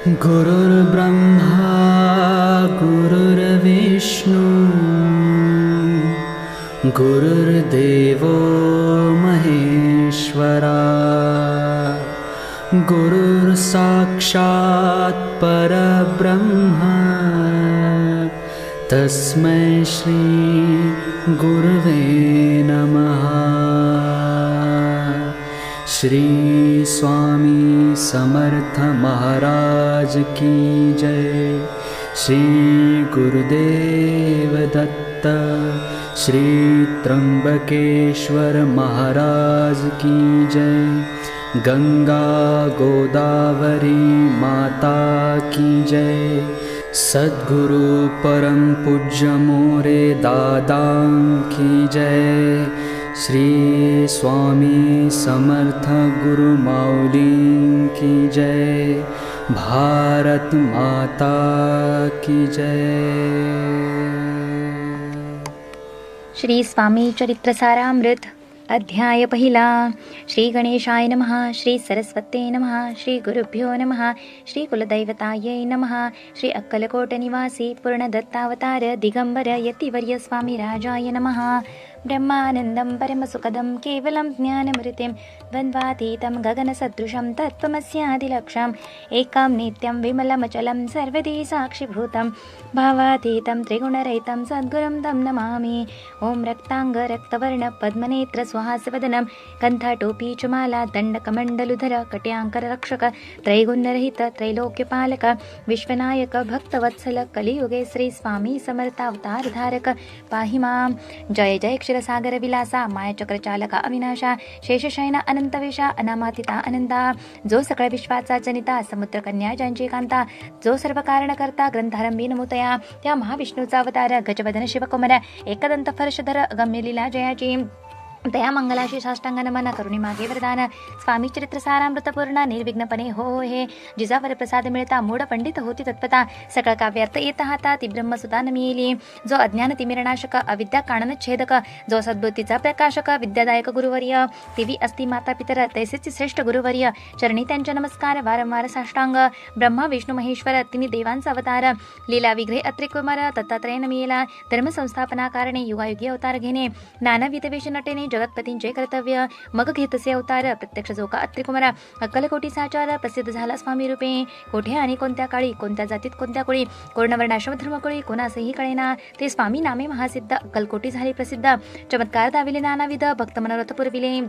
गुरुर्ब्रह्मा गुरुर्विष्णु गुरुर्देवो महेश्वरा गुरुर्साक्षात् परब्रह्म तस्मै श्री गुरुवे नमः। श्री स्वामी समर्थ महाराज की जय। श्री गुरुदेव दत्त श्री त्र्यंबकेश्वर महाराज की जय। गंगा गोदावरी माता की जय। सद्गुरु परम पूज्य मोरे दादा की जय। श्री स्वामी समर्थ गुरु माऊली की जय। भारत माता की जय। श्री स्वामी चरित्र सारामृत अध्याय पहिला। श्री गणेशाय नमः। श्री सरस्वते नमः। श्री गुरुभ्यो नमः। श्री कुलदैवतायै नमः। श्री अक्कलकोट निवासी पूर्णदत्तावतार दिगंबर यतिवर्य स्वामी राजाय नमः। ब्रह्मानन्दं परमसुखदं केवलं ज्ञानमृतिं द्वन्द्वातीतं गगनसदृशं तत्त्वमस्यादिलक्ष्यम् एकं नित्यं विमलमचलं सर्वदी साक्षिभूतं भावातीतं त्रिगुणरहितं सद्गुरुं तं नमामि। ॐ रक्ताङ्ग रक्तवर्ण पद्मनेत्र सुहासवदनं कण्ठटोपी च माला दण्डकमण्डलुधर कट्याङ्कररक्षक त्रैगुण्यरहित त्रैलोक्यपालक विश्वनायक भक्तवत्सल कलियुगे श्री स्वामी समर्थावतारधारक पाहि मां। जय जय क्षीरसागर विलासा मायाचक्र चालका अविनाशा शेषशयना अनंतवेशा अनामातिता अनंता जो सकळ विश्वाचा जनिता समुद्रकन्या ज्यांची कांता जो सर्व कारण करता ग्रंथारंभी नमोतया त्या महाविष्णूचा अवतार गजवदन शिवकुमार एकदंत फर्शधर गम्य लीला जयाची दया मंगलाशी साष्टांग नमन करुणी मागे वरदान। स्वामी चरित्र सारामृत पूर्ण निर्विघ्नपणे हो हे जिजावर प्रसाद मिळता मूढ पंडित होती तत्पता सकळ काव्यार्थ येत हाता ती ब्रह्मसुता नमिली जो अज्ञान तिमिरनाशक अविद्या काणन छेदक जो सद्बुद्धीचा प्रकाशक विद्यादायक गुरुवर्य तिवी असती माता पितर तैसेच श्रेष्ठ गुरुवर्य चरणी त्यांचे नमस्कार वारंवार साष्टांग। ब्रह्मा विष्णू महेश्वर तिन्ही देवांचा अवतार लीला विग्रह अत्रिकुमार दत्तात्रय नमिला धर्म संस्थापना कारणे युगायुगी अवतार घेणे नानाविध वेश नटेने जगतपतींचे कर्तव्य मग घेतसे अवतार प्रत्यक्ष जोका अत्रिकुमार अक्कलकोटी साचार प्रसिद्ध झाला स्वामी रूपे कोठे आणि कोणत्या काळी कोणत्या जातीत कोणत्या कुळी कोणवर्णाश्रम धर्मकुळी कोणासही कळेना ते स्वामी नामे महासिद्ध अक्कलकोटी झाले प्रसिद्ध चमत्कार दाविले नानाविध भक्त मनोरथ पुरविले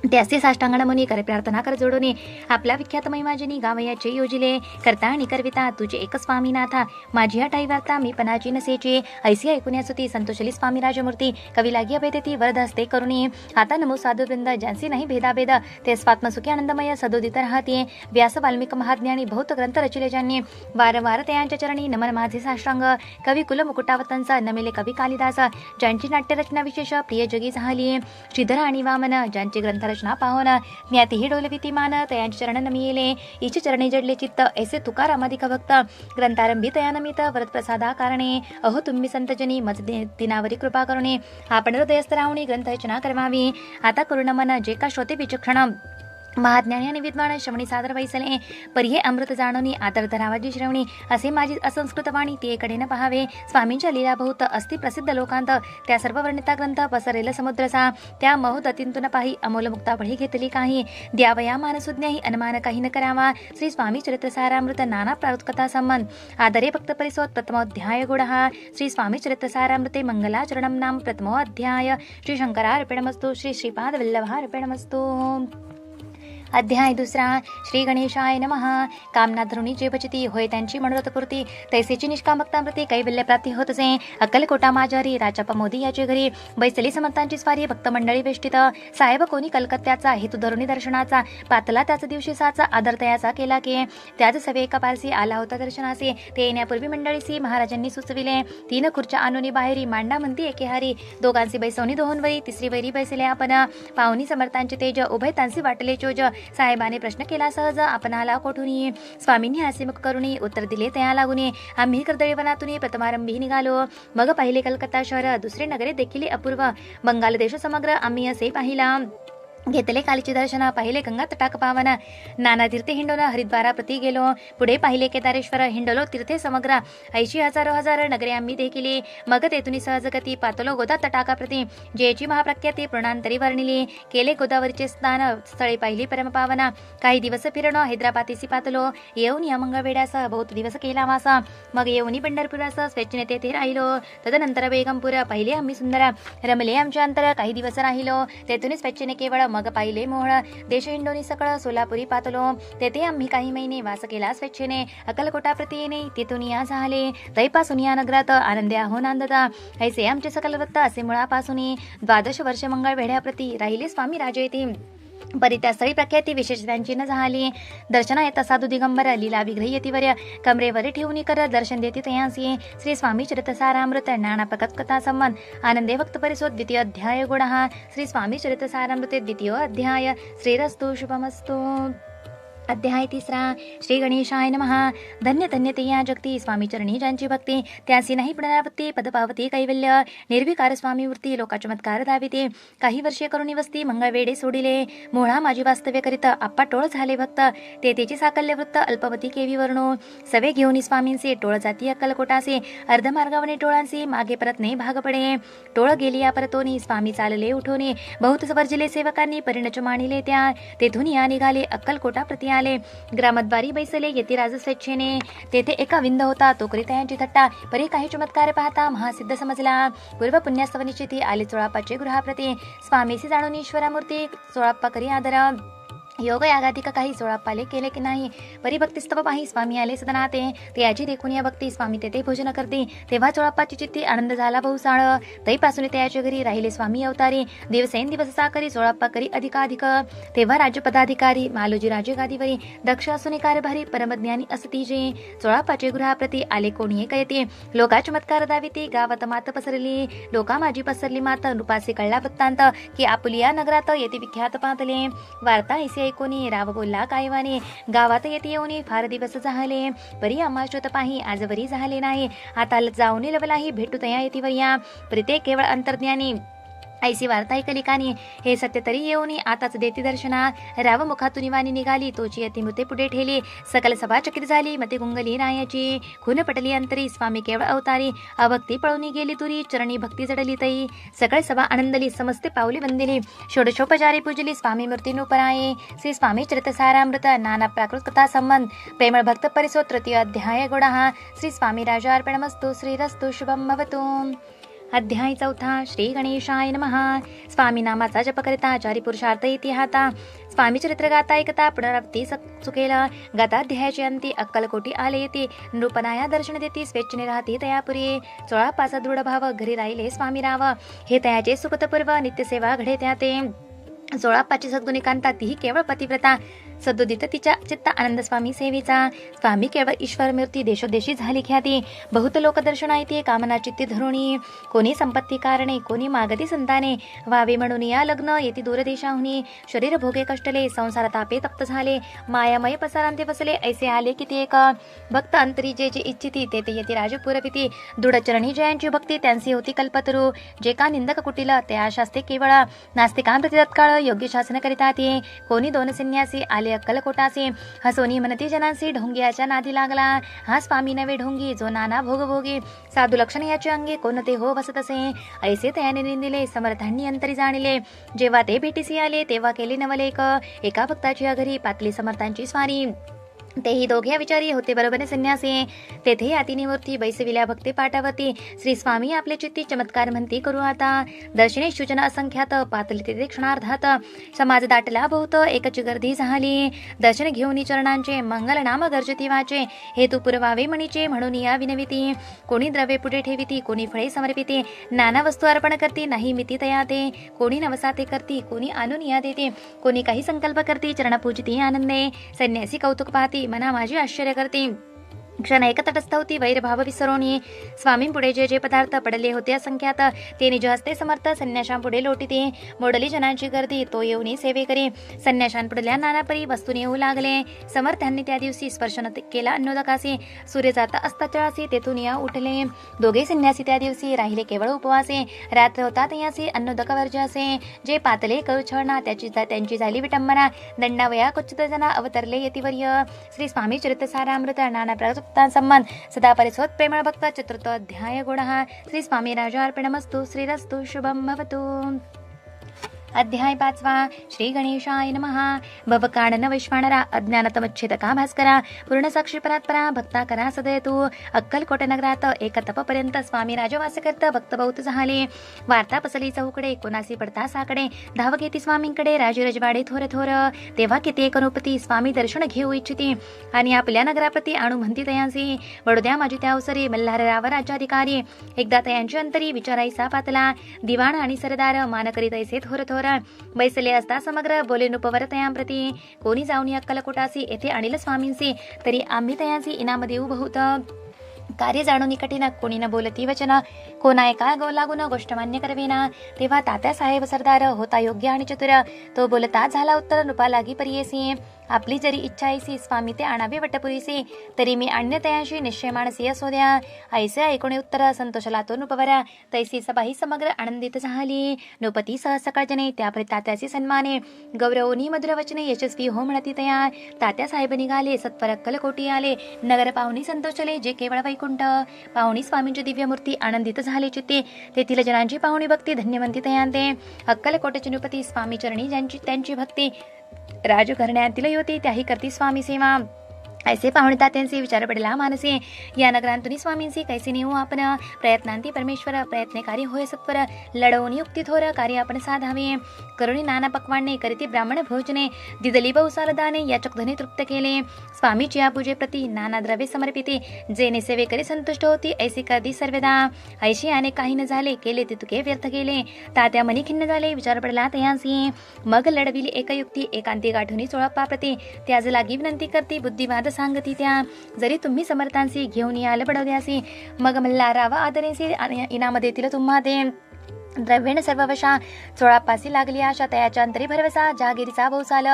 त्याचे साष्टांगण मुनी करे प्रार्थना कर जोडोने आपला विख्यात महिमाजिनी गावयाचे योजिले करता आणि करविता तुझे एक स्वामीनाथा माझी हटाई वार्ता मी पणाची नसेची ऐसी ऐकुण्यासुती संतोषली स्वामी राजमूर्ती कवी लागी अभेदेती वरद हस्ते करुणी आता नमो साधुवृंद ज्यांचे नाही भेदाभेद ते स्वात्मसुखी आनंदमय सदोदित राहते व्यास वाल्मिक महाज्ञानी बहुत ग्रंथ रचिले ज्यांनी वारंवार त्यांच्या चरणी नमन माझे साष्टांग कवी कुल मुकुटावतांचा नमिले कवी कालिदास ज्यांची नाट्यरचना विशेष प्रिय जगी झाली श्रीधर आणि वामन ज्यांची ग्रंथ रचना पाहोन ज्ञातीही डोलविती मान तयांचे चरण नमिले इचे चरणे जडले चित्त ऐसे तुकारामाधिक भक्त ग्रंथारंभी तयानमित वरद प्रसादा कारणे अहो तुम्ही संतजनी मज दिनावरी कृपा करुणे आपण हृदयस्थ राहुणी ग्रंथ रचना करवावी आता करुण मन जे का श्रोते विचक्षण महाज्ञानी आणि विद्वान श्रवणी सादर वैसले परिये अमृत जाणवणी आदर धरावाजी श्रवणी असे माझी असंस्कृत वाणी ती एकडे न पहावे स्वामींच्या लीला बहुत अस्ति प्रसिद्ध लोकांत त्या सर्व वर्णिता ग्रंथ पसरेल समुद्रसा त्या महोदतींतून पाही अमोल मुक्तावळी घेतली काही द्यावया मानसुज्ञाही अनुमान काही न करावा। श्री स्वामी चरित्र सारामृत नाना प्रारूत कथा संबंध आदरे भक्त परिसोत प्रथमोध्याय गुणः श्री स्वामी चरित्र सारामृते मंगलाचरणम नाम प्रथमोध्याय श्री शंकरार्पणमस्तु श्री श्रीपाद वल्लभार्पणमस्तु। अध्याय दुसरा। श्री गणेशाय नमः। कामना धरुणी जे भजती होय त्यांची मनोरथपूर्ती तैसेची निष्कामकतामृती कैवल्य प्राप्ती होत असे अक्कलकोटा माझ्यारी राजा मोदी याचे घरी बैसली समंतांची स्वारी भक्त मंडळी वेष्टित साहेब कोणी कलकत्त्याचा हेतू धरुणी दर्शनाचा पातला त्याच दिवशीसाचा आदर तयाचा केला की त्याच सवे एका पारसी आला होता दर्शनासी ते येण्यापूर्वी मंडळीसी महाराजांनी सुचविले 3 खुर्च्या आणूनी बाहेरी मांडा म्हणती एकेहारी दोघांची बैसवणी दोहोंवरी तिसरी वैरी बैसले आपण पाहुणी समर्थांचे तेज उभय त्यांचे वाटले चोज साहेबाने प्रश्न केला सहज आपणाला कोठून स्वामींनी हास्यमुख करुणी उत्तर दिले त्या लागून आम्ही कर्दळीवनातून प्रथमारंभी निघालो मग पाहिले कलकत्ता शहर दुसरे नगरे देखील अपूर्व बंगाल देश समग्र आम्ही असे पाहिला घेतले कालीचे दर्शन, पाहिले गंगा तटाक पावन, नाना तीर्थे हिंडोन हरिद्वारा प्रति गेलो. पुढे पाहिले केदारेश्वर, हिंडलो तीर्थे समग्र, 80 हजारो हजार नगरे आम्ही देखिली. मग तेथुनी सहजगती पातलो गोदा तटाका प्रति, जेची महाप्रख्याती पूर्णांतरी वर्णिली. केले गोदावरीचे स्नान, स्थळे पाहिली परमपावना. काही दिवस फिरणो हैदराबादीसी पातलो, येऊन या मंगळवेड्यास बहुत दिवस केला वास. मग येऊनी पंढरपुरास स्वेच्छेने तेथे राहिलो. तदनंतर बेगमपूर पाहिले आम्ही सुंदर, रमले आमच्या अंतर, काही दिवस राहिलो. तेथून स्वेच्छेने केवळ मग पाहिले मोहळ. देश हिंडोनी सकळ सोलापुरी पातलो, तेथे आम्ही काही महिने वास केला स्वेच्छेने. अक्कलकोटा प्रति येणे तिथून या झाले. तैपासून या नगरात आनंदे आहो नांदता. ऐसे आमचे सकल वृत्त असे मुळापासून 12 वर्ष मंगळवेढ्याप्रती राहिले स्वामी राजे येथे. परी त्या स्थळी प्रख्याती विशेष त्यांची न झाली. दर्शना येता साधू दिगंबर, लीला विग्रही यतीवर्य, कमरेवर ठेवून कर दर्शन देती तयांसी. श्री स्वामी चरित सारामृत, नाना प्रकट कथा संबंध, आनंदे भक्त परिसोद, द्वितीय अध्याय गुणः. श्री स्वामी चरित सारामृते द्वितीय अध्याय. श्रीरस्तु शुभमस्तु. अध्याय 3. श्री गणेशाय नमः. धन्य धन्य ते या जगती, स्वामी चरणी ज्यांची भक्ती, त्यासी नाही पुनरावृत्ती, पदपावती कैवल्य. निर्विकार स्वामी वृत्ती, लोकाचमत्कार धाविते. काही वर्षे करुणी वस्ती, मंगळवेढे सोडिले. मोळा माझी वास्तव्य करीत, आप्पा टोळ झाले भक्त. तेथेची साकल्य वृत्त, अल्पवती केवी वर्णो. सवे घेऊन स्वामींचे, टोळ जाती अक्कलकोटासे. अर्धमार्गावने टोळांसी, मागे परतणे भाग पडे. टोळ गेली या परतोनी, स्वामी चालले उठोनी. बहुत वर्जिले सेवकांनी, परिणच मानिले त्या. तेथून या निघाले, अक्कलकोटा प्रति आले. ग्रामद्वारी बैसले यतिराज स्वेच्छेने. तेथे एका विंद होता, तो करी त्यांची थट्टा. परी काही चमत्कार पाहता महासिद्ध समजला. पूर्व पुण्यास्तव निश्चिती, आले चोळाप्पाचे गृहाप्रती. स्वामीसी जाणून ईश्वरामूर्ती, चोळाप्पा करी आदर. योग यागाधिक काही चोळाप्पाले केले की नाही. परिभक्तिस्तव पाही स्वामी आले सदनाते. ते याची देखून या भक्ती, स्वामी तेथे भोजन करते. तेव्हा चोळाप्पाची चित्ती आनंद झाला बहुसाळ. तैपासून त्याच्या घरी राहिले स्वामी अवतारी. दिवसेंदिवस साकरी चोळाप्पा करी अधिकाधिक. तेव्हा राज्यपदाधिकारी मालोजी राजे गादीवरी, दक्ष असून कारभारी, परमज्ञानी असतीजे. चोळाप्पाचे गृहाप्रती आले कोणी एक येते. लोका चमत्कार दाविती, गावात मात पसरली. लोका माझी पसरली मात, नृपासी कळला वृत्तांत, की आपुली या नगरात येते विख्यात पातले. वार्ता ऐसे कोणी राव बोलला कायवाने, गावात येते येऊनी फार दिवस झाले. परी अमाशोत पाही आजवरी झाले नाही. आता जाऊन लवलाही भेटू तया येतीवर या. प्रिते केवळ अंतर्ज्ञानी, ऐसी वार्ता ऐकली कानी. हे सत्य तरी येऊनी आताच देती दर्शना. राव मुखातून वाणी निघाली, तोची अति मृते पुढे ठेली. सकल सभा चकित झाली, मते गुंगली रायाची. खून पटली अंतरी, स्वामी केवळ अवतारी. अभक्ती पळून गेली तुरी, चरणी भक्ती जडली तई. सकळ सभा आनंदली, समस्ते पावली वंदिली. षोडशोपचारी पूजली, स्वामी मूर्ती नृपराये. श्री स्वामी चरित सारामृत, नाना प्राकृत कथा संबंध, प्रेमळ भक्त परिसो, तृतीय अध्याय गुणः. श्री स्वामी राजार्पणमस्तु. श्रीरस्तु शुभम भवतु. अध्याय 4. श्री गणेशाय नमः. स्वामी नामाचा जप करिता, चारी पुरुषार्थ येती हाता. स्वामी चरित्र गाता ऐकता, पुनरावृत्ती चुकेला. गाताध्यायाची अंती, अक्कलकोटी आले येते. नृपनाया दर्शन देती, स्वेच्छेने राहती तयापुरी. चोळाप्पाचा दृढ भाव, घरी राहिले स्वामी राव. हे तयाचे सुकृतपूर्व, नित्यसेवा घडे त्या ते. चोळाप्पाची सद्गुणी कांता, तीही केवळ पतिव्रता. सदोदित तिच्या चित्त आनंद स्वामी सेवेचा. स्वामी केवळ ईश्वर मूर्ती, देशोदेशी झाली ख्याती. बहुत लोक दर्शना येते, कामना चित्ती धरुणी. कोणी संपत्ती कारणे, कोणी मागती संताने. व्हावे म्हणून या लग्न येती दूरदेशाहुनी. शरीर भोगे कष्टले, संसार तापे तप्त झाले. मायामय पसारांते बसले, ऐसे आले किती एक. भक्त अंतरी जे जे इच्छिती, ते ते येते राजपुरविती. दृढचरणी जयांची भक्ती, त्यांची होती कल्पतरू. जे का निंदक कुटील, ते आशास्ते केवळ. नास्तिकांप्रती तत्काळ योग्य शासन करिता ते. कोणी 2 संन्यासी आले अक्कलकोटासे. हसोनी म्हणती जनांसी, ढोंगियाच्या नादी लागला. हा स्वामी नवे ढोंगी, जो नाना भोगभोगी. साधू लक्षण याचे अंगी, कोणते हो बसत असे. ऐसे तयाने निंदिले, समर्थांनी अंतरी जाणिले. जेव्हा ते भेटीसी आले, तेव्हा केले नवलेक. एका भक्ताच्या घरी पातली समर्थांची स्वारी. तेही दोघे विचारी होते बरोबर संन्यासी. तेथे यातिनी मूर्ती बैसविल्या भक्ती पाठावती. श्री स्वामी आपले चित्ती चमत्कार म्हणती करू आता. दर्शने सूचना असंख्यात, पातली तेथे क्षणार्धात. समाज दाटला बहुत, एकची गर्दी झाली. दर्शन घेऊन चरणांचे, मंगल नाम गर्जती वाचे. हेतू पुरवावे म्हणीचे, म्हणून या विनविती. कोणी द्रव्ये पुढे ठेविती, कोणी फळे समर्पिते. नाना वस्तू अर्पण करती, नाही मिती तयाते. कोणी नवसाते करती, कोणी आणून या देते. कोणी काही संकल्प करती, चरण पूजती आनंदे. संन्यासी कौतुक पाहती, मना माझी आश्चर्य करते. क्षण एक तटस्थ होती वैरभाव विसरोनी. स्वामींपुढे जे जे पदार्थ पडले होते असंख्यात ते निज हस्ते समर्थ संन्याशांपुढे लोटीते. मोडली जनांची गर्दी तो येऊनी सेवे करे. संन्याशांपुढल्या नानापरी वस्तून येऊ लागले. समर्थांनी त्या दिवशी स्पर्श न केला अन्नोदकासी. सूर्य जाता अस्ताचळासी तेथून या उठले. दोघे संन्यासी त्या दिवशी राहिले केवळ उपवासे. रात्र होता तयासी अन्नोदक वर्जासे. जे पातले करू छळना त्यांची झाली विटंबना. दंडावया कुचित जना अवतरले यतिवर्य. श्री स्वामी चरित्र सारामृत नाना संबंध सदा परिसोत प्रेमळ भक्त चतुर्थ अध्याय गुणः. श्री स्वामी राजार्पणमस्तु. श्रीरस्तु शुभम भवतु. अध्याय 5. श्री गणेशाय नमः. भवकानन वैश्वानरा अज्ञानतमच्छेदका भास्करा पूर्ण साक्षी परात्परा भक्ता करा सदयतू. अक्कलकोट नगरात एक तपपर्यंत स्वामी राजवास करत भक्त बहुत झाले. वार्ता पसली चौकडे कोणासी पडता साकडे. धाव घेती स्वामींकडे राजी रजवाडे थोर थोर. तेव्हा किती एकरूपती स्वामी दर्शन घेऊ इच्छिती आणि आपल्या नगराप्रती आणू म्हणती तयांसी. बडोद्या माझी त्या अवसरी मल्हार राव राज्याधिकारी. एकदा तयांची अंतरी विचारायसा पातला. दिवाण आणि सरदार मान करीत ऐसे थोर थोर बैसले असता समग्र बोले नुपवर तयांप्रती. कोणी जाऊन अक्कलकोटासी येथे आणील स्वामींसी. तरी आम्ही तयांसी इनाम देऊ बहुत. कार्य जाणून कठीण कोणी न बोलती वचन. कोणा एका लागून गोष्ट मान्य करवेना. तेव्हा तात्या साहेब सरदार होता योग्य आणि चतुर. तो बोलता झाला उत्तर नृपा लागी परियेसी. आपली जरी इच्छा ऐसी स्वामी ते आणावे वटपुरीसी. तरी मी आणणे तयांशी निश्चय मानसी असो द्या. ऐसे ऐकून उत्तर संतोषला तो नृपवरा. तैसी सभाही समग्र आनंदित झाली. नृपती सह सकळ जने त्यापरी तात्याचे सन्माने. गौरवनी मधुर वचने यशस्वी हो म्हणती तया. तात्या साहेब निघाले सत्पर अक्कलकोटी आले. नगर पाहुणी संतोषले जे केवळ वैकुंठ. पाहुणी स्वामींची दिव्य मूर्ती आनंदित झाले चित्ते. तेथील जनांची पाहुणी भक्ती धन्यवंती तयांते. अक्कलकोटचे नृपती स्वामी चरणी त्यांची भक्ती राजघराण्यातील होती त्याही करती स्वामी सेवा. ऐसे पाहुणे तात्यांचे विचार पडला मानसे. या नगरांतून स्वामींसी कैसे नेऊ आपण. प्रयत्नांती परमेश्वर प्रयत्नकारी होय सत्वर. लढवून युक्ती थोर कार्य आपण साधावे. करुणी नाना पक्वाने करीती ब्राह्मण भोजने. दिदली बहुसार दाने याचक धने तृप्त केले. स्वामीची या पूजे प्रती नाना द्रव्ये समर्पिते. जेने सेवे करी संतुष्ट होती ऐसी करदी सर्वदा. ऐशी अनेक काही न झाले केले ते तुके व्यर्थ केले. तात्या मनी खिन्न झाले विचार पडला तयांसी. मग लढविली एक युक्ती एकांती गाठुनी चोळप्पा प्रती. त्याज लागी विनंती करती बुद्धिवाद सांगती त्या. जरी तुम्ही समर्थांसी घेऊन याल बडवद्यासी. मग मल्हाराव आदरेसी इनाम देतील तुम्हा ते. द्रव्येण सर्ववशा चोळापासी लागली आशा तयाच्या अंतरी भरवसा. जहागिरीचा बहुसाल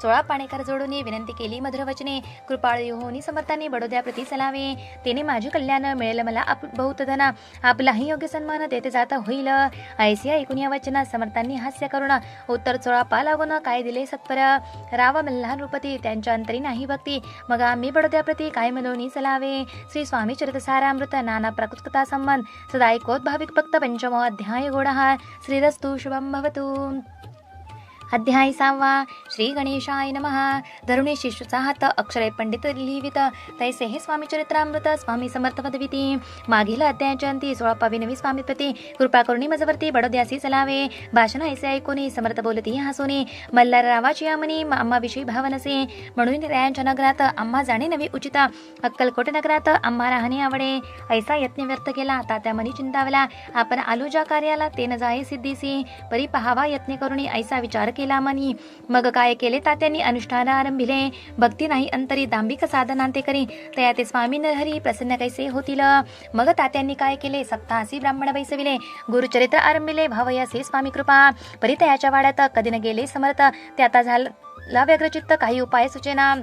चोळा पाणेकर जोडून विनंती केली मधुर वचने. कृपाळू होनी समर्थांनी बडोद्या प्रती चलावे. तेने माझे कल्याण मिळेल मला बहुत धना. आपलाही योग्य सन्मान तेथे जाता होईल. ऐसी ऐकून या वचना समर्थांनी हास्य करून उत्तर चोळापा लागून काय दिले सत्पर. राव मल्हार नृपती त्यांच्या अंतरी नाही भक्ती. मग आम्ही बडोद्या प्रती काय म्हणून चलावे. श्री स्वामी चरित्र सारामृत नाना प्रकृतकथा संबंध सदा ऐकोत भाविक भक्त. पंचमो अध्याय गोडा. श्रीरस्तु शुभम भवतु. अध्याय 6. श्री गणेशाय नमः. धरुणी शिष्यूचा हात अक्षरे पंडित लिहिवित तैसे हे स्वामी चरित्रामृत स्वामी समर्थ पदविती. मागील अध्यायाच्या अंती 16 विनवी स्वामी प्रती कृपा करुणी मजवर्ती बडोद्यासी चलावे. भाषण ऐसे ऐकून समर्थ बोलती हसूनी. मल्हार रावाची आमनी आम्हाविषयी भावनसे. म्हणून रायांच्या नगरात आम्हा जाणे नवी उचित. अक्कलकोट नगरात आम्हा राहणे आवडे. ऐसा यत्न व्यर्थ केला तात्या मनी चिंतावला. आपण आलू ज्या कार्याला ते न जाये सिद्धीसी. परी पहावा यत्न करुणी ऐसा विचार केला मनी. मग काय केले तात्यांनी अनुष्ठान आरंभिले. भक्ती नाही अंतरी दांभिक साधनांते करी. तया ते स्वामी नरहरी प्रसन्न कैसे होतील. मग तात्यांनी काय केले सप्तासी ब्राह्मण बैसविले. गुरुचरित्र आरंभिले भावयासी स्वामी कृपा. परी तयाच्या वाड्यात कधी न गेले समर्थ. ते आता झाला व्यग्रचित्त काही उपाय सुचेना.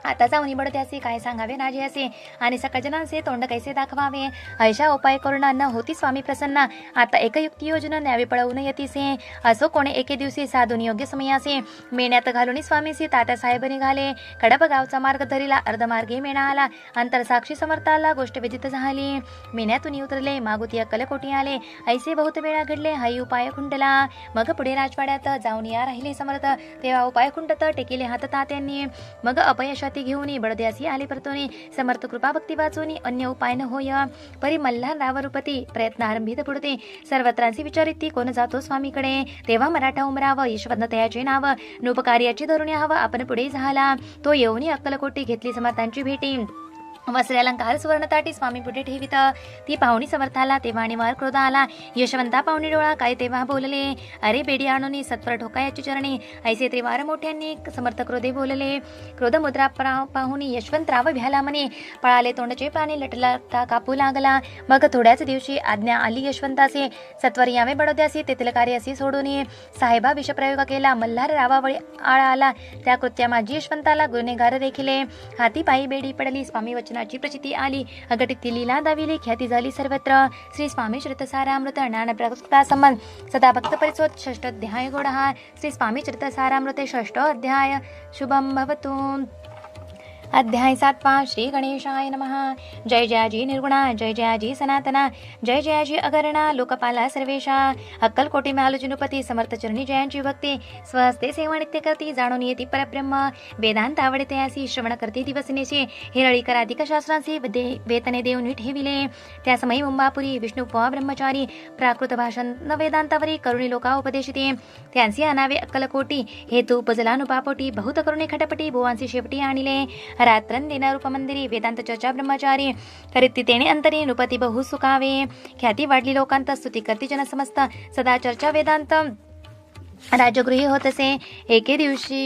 आता जाऊन बडोद्यासी काय सांगावे राजे असे. आणि सकळजनांचे तोंड कैसे दाखवावे. ऐशा उपाय करून न होती स्वामी प्रसन्न. आता एक युक्ती योजना न्यावी पळवून येतीसे. असो कोणे एके दिवशी साधून योग्य समयासे. मेण्यात घालून स्वामीसी तात्या साहेब निघाले. कडप गावचा मार्ग धरिला. अर्धमार्गे मेणा आला. अंतर साक्षी समर्थाला गोष्ट विदित झाली. मेण्यातून उतरले मागुती अक्कलकोटी आले. ऐसे बहुत वेळा घडले हाही उपाय खुंटला. मग पुढे राजवाड्यात जाऊन या राहिले समर्थ. तेव्हा उपाय खुंटत टेकिले हात तात्यांनी. मग अपयशात घेऊन बडोद्यासी आले परतोनी. समर्थ कृपा भक्ती वाचून अन्य उपाय न होय. परी मल्हार रावरूपती प्रयत्न आरंभित पुढते. सर्वत्रांसी विचारिती कोण जातो स्वामीकडे. तेव्हा मराठा उमराव यशवंत तयाचे नाव. नृपकार्याची धरून हवं आपण पुढे झाला. तो येऊन अक्कलकोटी घेतली समर्थांची भेटी. वस्त्रे अलंकार सुवर्णताटी स्वामी पुढे ठेवित. ती पाहुणी समर्थाला तेव्हा निवार क्रोध आला. यशवंता पाहुणी डोळा काय तेव्हा बोलले, अरे बेडी आणूनी सत्वर ठोका याची चरणी. ऐसे त्रिवार मोठ्यांनी समर्थ क्रोधे बोलले. क्रोध मुद्रा पाहुणी यशवंतराव भ्याला म्हणे. पळाले तोंडचे पाणी लटला कापू लागला. मग थोड्याच दिवशी आज्ञा आली यशवंतासे, सत्वर यावे बडोद्यासी तेथील कार्य असे सोडून साहेबा विषप्रयोग केला. मल्हार रावावळी आळा आला. त्या कृत्या माझी यशवंताला गुन्हेगार देखिले. हाती पायी बेडी पडली. स्वामी वचनाची प्रचिती आली. अघटित लीला दाविली. ख्याती झाली सर्वत्र. श्री स्वामी चरितसारामृत ज्ञानप्रसक्ता संबंध सदा भक्त परिसोत 6 अध्याय गोडहा. श्री स्वामी चरितसारामृते 6 अध्याय शुभम भवतु. अध्याय 7 श्री गणेशाय नमः. जय जयाजी निर्गुणा, जय जयाजी सनातना, जय जयाजी अगरणा, लोकपाला सर्वेशा. अक्कलकोटी मालू जिनुपती, समर्थ चरणी जयांची भक्ती. स्वहस्ते सेवा नित्य करती, जाणून येती परब्रह्म. वेदांत आवडते असी, श्रवण करते दिवसनेशी. हिरळी कराधिक शास्त्रांसी वेतने देऊन ठेविले. त्या समयी मुंबापुरी विष्णू ब्रह्मचारी प्राकृत भाषण न वेदांतावरी करुणी लोका उपदेशिते. त्यांची अनावे अक्कलकोटी, हेतू उपजलानुपापोटी. बहुत करुणी खटपटी, भुवांसी शेपटी आणिले. रात्रंदिन रूपमंदिरी, वेदांत चर्चा ब्रह्मचारी. करीत तेणे अंतरी, नृपती बहु सुखावे. ख्याती वाढली लोकांत, स्तुती करती जन समस्त. सदा चर्चा वेदांत राजगृही होत असे. एके दिवशी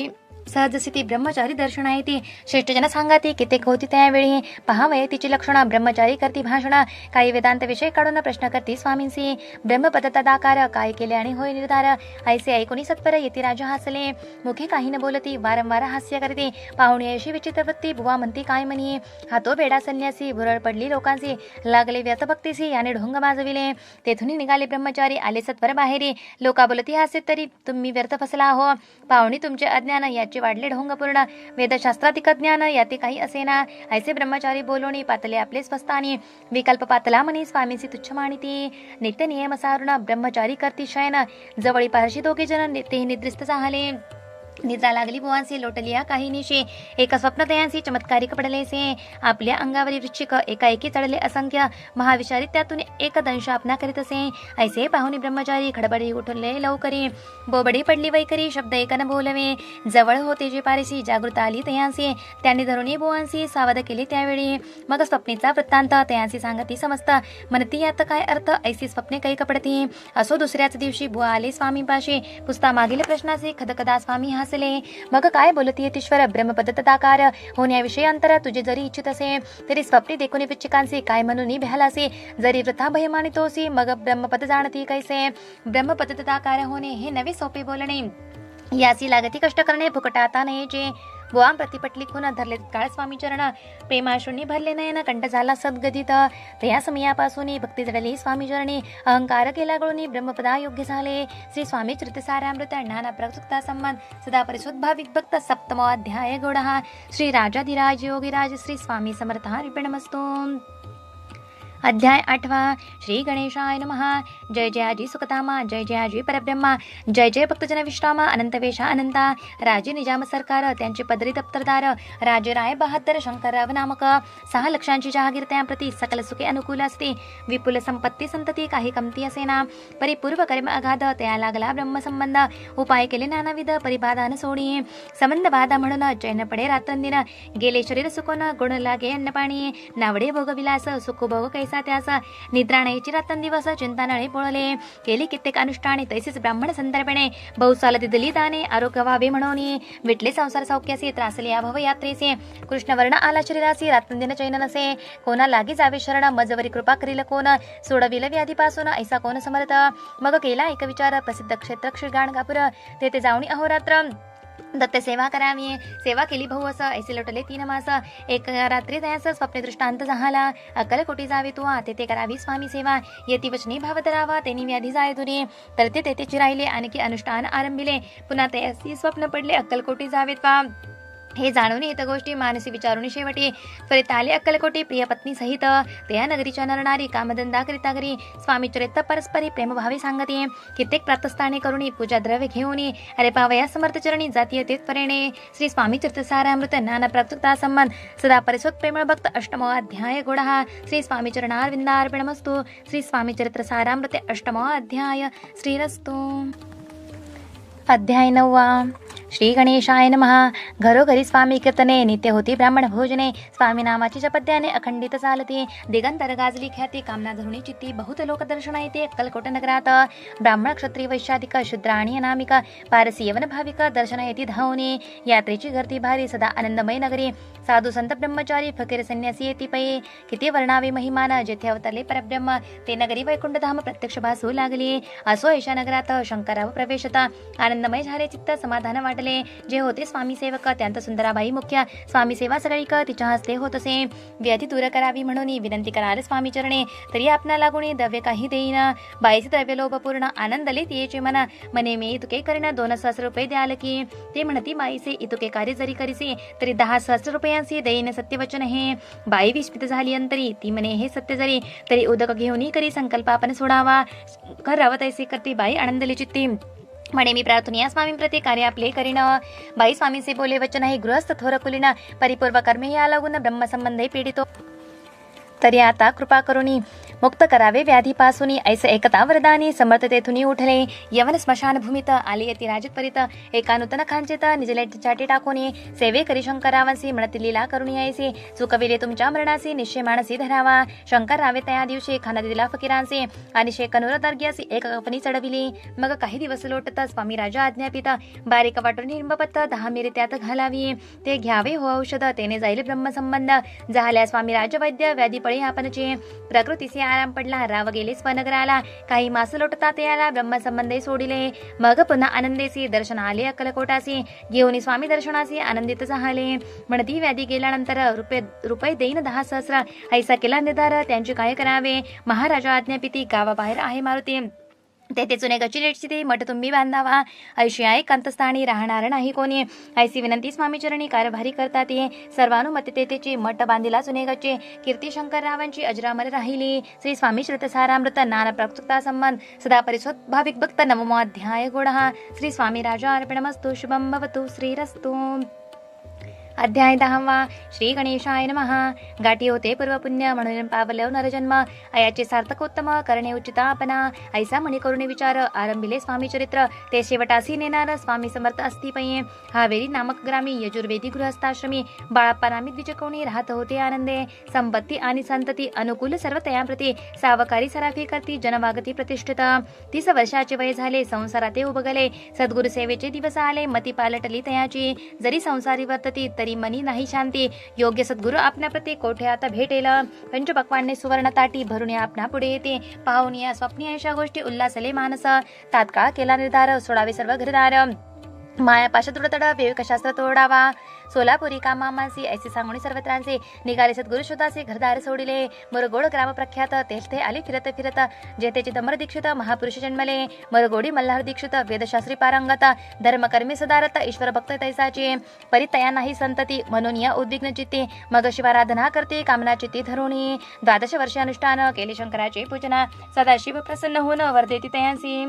सहजस्थिती ब्रह्मचारी दर्शना येते. श्रेष्ठ जन सांगाती कित्येक होती त्यावेळी. पहावये तिची लक्षणा, ब्रह्मचारी करती भाषण. काही वेदांत विषय काढून प्रश्न करती स्वामींसी. ब्रह्मपद तदाकार, काय केले आणि होय निर्धार. ऐसे ऐकून सत्वर येती राजा हसले. मुखी काही न बोलती, वारंवार हास्य करते. पाहुणी अशी विचित्र वृत्ती, बुवा म्हणती काय म्हणी. हातो बेडा संन्यासी, भुरळ पडली लोकांची. लागले व्यर्थ भक्तीसी, याने ढोंग वाजविले. तेथून निघाले ब्रह्मचारी, आले सत्वर बाहेरी. लोका बोलती हास्य तरी तुम्ही व्यर्थ फसला हो. पाहुणी तुमचे अज्ञान, याचे वाढले ढोंग पूर्ण. वेदशास्त्राधिक ज्ञान याते काही असेना. ऐसे ब्रह्मचारी बोलोणी, पातले आपले स्वस्तानी. विकल्प पातला म्हणी, स्वामींची तुच्छ मानिती. नित्य नियम सारुण, ब्रह्मचारी करती शयन. जवळी पारशी दोघे जन, तेही निद्रिस्त झाले. निद्रा लागली बुवांसी, लोटली या काही निशी. एका स्वप्न तयांसी, चमत्कारिक पडलेसे. आपल्या अंगावरील वृश्चिक एकाएकी चढले असंख्य. महाविचारी त्यातून एक दंश आपणा करीत असे. ऐसे पाहुणी ब्रह्मचारी खडबडी उठले लवकरी. बोबडी पडली वैकरी, शब्द एकन बोलवे. जवळ होते जे पारिसी, जागृत आली तयांसी. त्यांनी धरुणी बुवांसी सावध केले त्यावेळी. मग स्वप्नीचा वृत्तांत तयांसी सांगती समस्त. म्हणती यात काय अर्थ, ऐसी स्वप्ने काही कपडती. असो दुसऱ्याच दिवशी बुवा आले स्वामीपाशी. पुसता मागील प्रश्नाचे खदखदा स्वामी मग काय बोलती येतीश्वर, ब्रह्मपद तदाकार होण्याविषयी अंतर तुझे जरी इच्छित असे तरी स्वप्नी देखून विच्छिकांचे काय म्हणून भ्यालासे. जरी वृथा भय मानितोसी, मग ब्रह्मपद जाणती कैसे. ब्रह्मपद तदाकार होणे हे नवे सोपे बोलणे. यासी लागती कष्ट करणे, फुकट आता नयेचे. बुवा प्रतिपटली खून, धरले काळ स्वामी चरण. प्रेमाशून्य भरले नयन, कंठ झाला सद्गदित. त्या समयापासून भक्ती जडली स्वामी चरणी. अहंकार केला गळून, ब्रह्मपदा योग्य झाले. श्री स्वामी चरितसारामृत ज्ञानप्रसक्ता संबंध सदा परिशुद्ध भाविक भक्त. 7 अध्याय गोडहा. श्री राजाधिराज योगीराज श्री स्वामी समर्थार्पणमस्तु. अध्याय 8 श्री गणेशाय नमः. जय जयाजी सुखतामा, जय जयाजी परब्रह्मा, जय जय भक्तजन विश्रामा. अनंतवेशा अनंता, राजे निजाम सरकार, त्यांचे पदरी दप्तरदार. राजे राय बहादर शंकरराव नामक. 6 लक्षांची जहागीर त्याप्रती सकल सुखे अनुकूल असते. विपुल संपत्ती संतती काही कमती असेना. परिपूर्व कर्म अगाध, त्या लागला ब्रह्मसंबंध. उपाय केले नानाविध, परिबाधा न सोडी. संबंध बाधा म्हणून चैन पडे रात्रंदिन. गेले शरीर सुकोन, गुण लागे अन्नपाणी. नावडे भोगविलास, सुख भोग कैसा त्यास. निद्रा नाहीची रात्रंदिवस, चिंता नळे पोळले. केली कित्येक अनुष्ठाने, तैसेच ब्राह्मण संदर्भणे. बहुसाल दिदली दाने, आरोग्य व्हावे म्हणून. विटले संसार सौख्यासी, त्रासले अभव यात्रेसे. कृष्णवर्ण आला शरीरासी, रात्रंदिन चैन नसे. कोणा लागी जावे शरण, मजवरी कृपा करील कोण. सोडविल व्याधीपासून, ऐसा कोण समर्थ. मग केला एक विचार, प्रसिद्ध क्षेत्र श्री गाणगापूर. तेथे जाऊनी अहोरात्र दत्त सेवा करावी. सेवा केली बहु ऐसे लोटले 3 मास. एक रात्री तयास स्वप्ने दृष्टांत झाला. अक्कलकोटी जावे तू, तेथे करावी स्वामी सेवा. येती वचनी भाव धरावा, तेनी व्याधी जाय दुरी. तर ते तेथे चिरायले, आणखी अनुष्ठान आरंभिले. पुन्हा तयासी स्वप्न पडले, अक्कलकोटी जावेत वा. हे जाणून येत गोष्टी मानसी विचारून शेवटी. त्वरित आले अक्कलकोटी प्रिय पत्नी सहित. त्या नगरीच्या नरनारी कामधंदा करिता घरी. स्वामी चरित्र परस्परी प्रेमभावे सांगते. कित्येक प्रातस्थाने करुणी, पूजा द्रव्य घेऊनी. अरे पावया समर्थ चरणी जातीय तेत्परेणे. श्री स्वामी चरित्रसारामृत ज्ञानप्रसक्ता संबंध सदा परिशुद्ध प्रेमळ भक्त. 8 अध्याय गोडहा. श्री स्वामी चरणारविंदार्पणमस्तु. श्री स्वामी चरित्रसारामृते 8 अध्याय श्रीरस्तु. अध्याय 9 श्री गणेशाय नमः. घरोघरी स्वामी कीर्तने, नित्य होती ब्राह्मण भोजने. स्वामी नामाची जपद्याने अखंडित चालते. दिगंतर गाजली ख्याती, कामना धरुणी चित्ती. बहुत लोक दर्शन येते अक्कलकोट नगरात. ब्राह्मण क्षत्रिय वैश्याधिक शूद्र आणि अनामिक, पारसी यवन भाविक दर्शन येती धावणे. यात्रेची गर्दी भारी, सदा आनंदमय नगरी. साधू संत ब्रह्मचारी फकीर संन्यासी येती पै. किती वर्णावे महिमान, जेथे अवतरले परब्रह्म. ते नगरी वैकुंठ धाम प्रत्यक्ष भासू लागली. असो ऐशा नगरात शंकराव प्रवेशता. आनंदमय झाले चित्त, समाधान वाटले. जे होते स्वामी सेवक, त्यांत सुंदराबाई मुख्य. स्वामी सेवा सगळीक तिच्या हस्ते होत असे. व्याधी दूर करावी म्हणून विनंती कराल स्वामी चरणे. तरी आपणा लागुणी द्रव्य काही देईन. बाईचे द्रव्य लोभ पूर्ण, आनंदले तियेचे मना. म्हणे मी इतके करीन, 2,000 रुपये द्याल की. ते म्हणती बाईसे, इतके कार्य जरी करीसे तरी 10,000 रुपयांचे देईन, सत्यवचन हे. बाई विस्मित झाली अंतरी. ती म्हणे हे सत्य जरी तरी उदक घेऊन करी संकल्प आपण सोडावा. करावं तैसे करती बाई आनंदली चित्ती. म्हणे मी प्रार्थनीय स्वामी प्रति कार्य आपले करीन. बाई स्वामीचे बोले वचन हे गृहस्थ थोर कुलीन. परिपूर्व कर्मे या लागून ब्रह्मसंबंध पीडितो. तरी आता कृपा करुणी मुक्त करावे व्याधीपासून. ऐसे एकता वरदानी समर्थ तेथुनी उठले. यवन स्मशान भूमीत आली यती राजत परित. एका नूतन खांचेत निजले चाटे टाकून. सेवे करी शंकरावासी, म्हणती लीला करुणी ऐसे. चुकविले तुमच्या मरणासी, निश्चय मानसी धरावा. शंकर रावे त्या दिवशी खाना दिला फकीरांचे. आणि शेकनूर दर्ग्यासी एक कपनी चढविली. मग काही दिवस लोटत स्वामी राजा आज्ञापित. बारीक वाटून हिंबपत 10 मिरे त्यात घालावी. ते घ्यावे हो औषध, तेने जाईल ब्रह्मसंबंध. झाल्या स्वामी राज वैद्य व्याधी पळी आपणचे. प्रकृतीचे आराम पडला, राव गेले स्वनगराला. काही मास लोटता त्याला ब्रह्मसंबंधे सोडिले. मग पुन्हा आनंदेसी दर्शन आले अक्कलकोटासी. घेऊन स्वामी दर्शनासी आनंदित झाले. म्हणती व्याधी गेल्यानंतर रुपये देईन 10,000. ऐसा केला निर्धार, त्यांचे काय करावे. महाराजा आज्ञापिती. गावाबाहेर आहे मारुती. तेथे चुने गचिलेटची मठ तुम्ही बांधावा. ऐशी आहे कंतस्थानी, राहणार नाही कोणी. ऐसी विनंती स्वामी चरणी कारभारी करतात. सर्वानुमती तेथेची मठ बांधिला चुने गच्चे. कीर्ती शंकररावांची अजरामर राहिली. श्री स्वामी श्रुतसारामृत नाना प्रकृता संबंध. सदा परिशोध भाविक भक्त. नवमो अध्याय गुणः. श्री स्वामी राजा अर्पणमस्तु. शुभम भवतु. श्रीरस्तु. अध्याय 10. श्री गणेशाय नमः. गाठी होते पूर्वपुण्य, म्हणून पावलव नरजन्म. अयाचे सार्थकोत्तम, करणे उचितापना. ऐसा म्हणे करुणे विचार, आरंभिले स्वामी चरित्र. ते शेवटासी नेणार स्वामी समर्थ असती पै. हावेरी नामक ग्रामी, यजुर्वेदी गृहस्थाश्रमी. बाळाप्पा नामी द्विजकोणी, राहत होते आनंदे. संपत्ती आणि संतती अनुकूल सर्व तयाप्रती. सावकारी सराफी करती, जनवागती प्रतिष्ठित. 30 वर्षाचे वय झाले, संसारात उबगले. सद्गुरु सेवेचे दिवस आले, मती पालटली तयाची. जरी संसारी वर्तती तरी मनी नाही शांती. योग्य सद्गुरु आपणाप्रती कोठे आता भेटेल. पंचपक्वान्ने सुवर्ण ताटी भरून आपणा पुढे येते. पाहून या स्वप्नी अशा गोष्टी उल्हासले मानस. तात्काळ केला निर्धार, सोडावे सर्व घरदार. मायापाश दृढतड, विवेकशास्त्र तोडावा. सोलापुरी कामामासी, ऐसे सांगून सर्वत्रांचे. निघाले सद्गुरु शोधासे, घरदार सोडिले. मुरगोड ग्राम प्रख्यात, तेथे आले फिरत फिरत. जेथे चिदंबर दीक्षित, महापुरुष जन्मले. मुरगोडी मल्हार दीक्षित, वेदशास्त्री पारंगत. धर्मकर्मी सदारत, ईश्वर भक्त तैसाचे. परितया नाही संतती, म्हणून या उद्विग्न चित्ते. मग शिवाराधना करते, कामना चित्ती धरुणी. 12 वर्षे अनुष्ठान केले शंकराचे पूजना. सदाशिव प्रसन्न होऊन वरदेती तयांसी.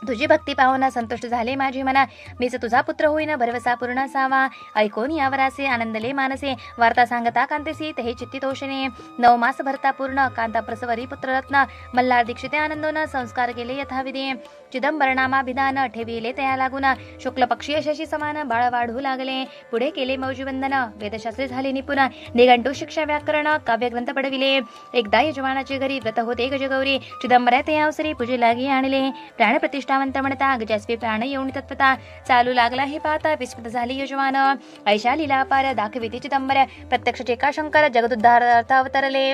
तुझी भक्ती पाहून संतुष्ट झाले माझी मना. मीच तुझा पुत्र होईन, भरवसा पूर्ण असावा. ऐकून यावरासे आनंदले मानसे. वार्ता सांगता कांतेसी, ते चित्ती तोषणे. 9 मास भरता पूर्ण, कांता प्रसवरी पुत्ररत्न. मल्हार दीक्षिते आनंदोन, संस्कार केले यथाविधी. चिदंबर नामाभिधान, ठेविले तया लागून. शुक्ल पक्षी यशस्वी समान, बाळ वाढू लागले. पुढे केले मौजीवंदन, वेदशास्त्री झाले निपुण. निघंटू शिक्षा व्याकरण, काव्यग्रंथ पडविले. एकदा यजमानाचे घरी व्रत होते गजगौरी. चिदंबरा तया अवसरी पूजे लागी आणले. प्राणप्रतिष्ठा म्हणता गजास्वी प्राण येऊन तत्पता. चालू लागला हे पाहता विस्मित झाली यजमान. ऐशा लीला पार दाखविते चिदंबर. प्रत्यक्ष चेका शंकर जगदुद्धारार्थ अवतरले.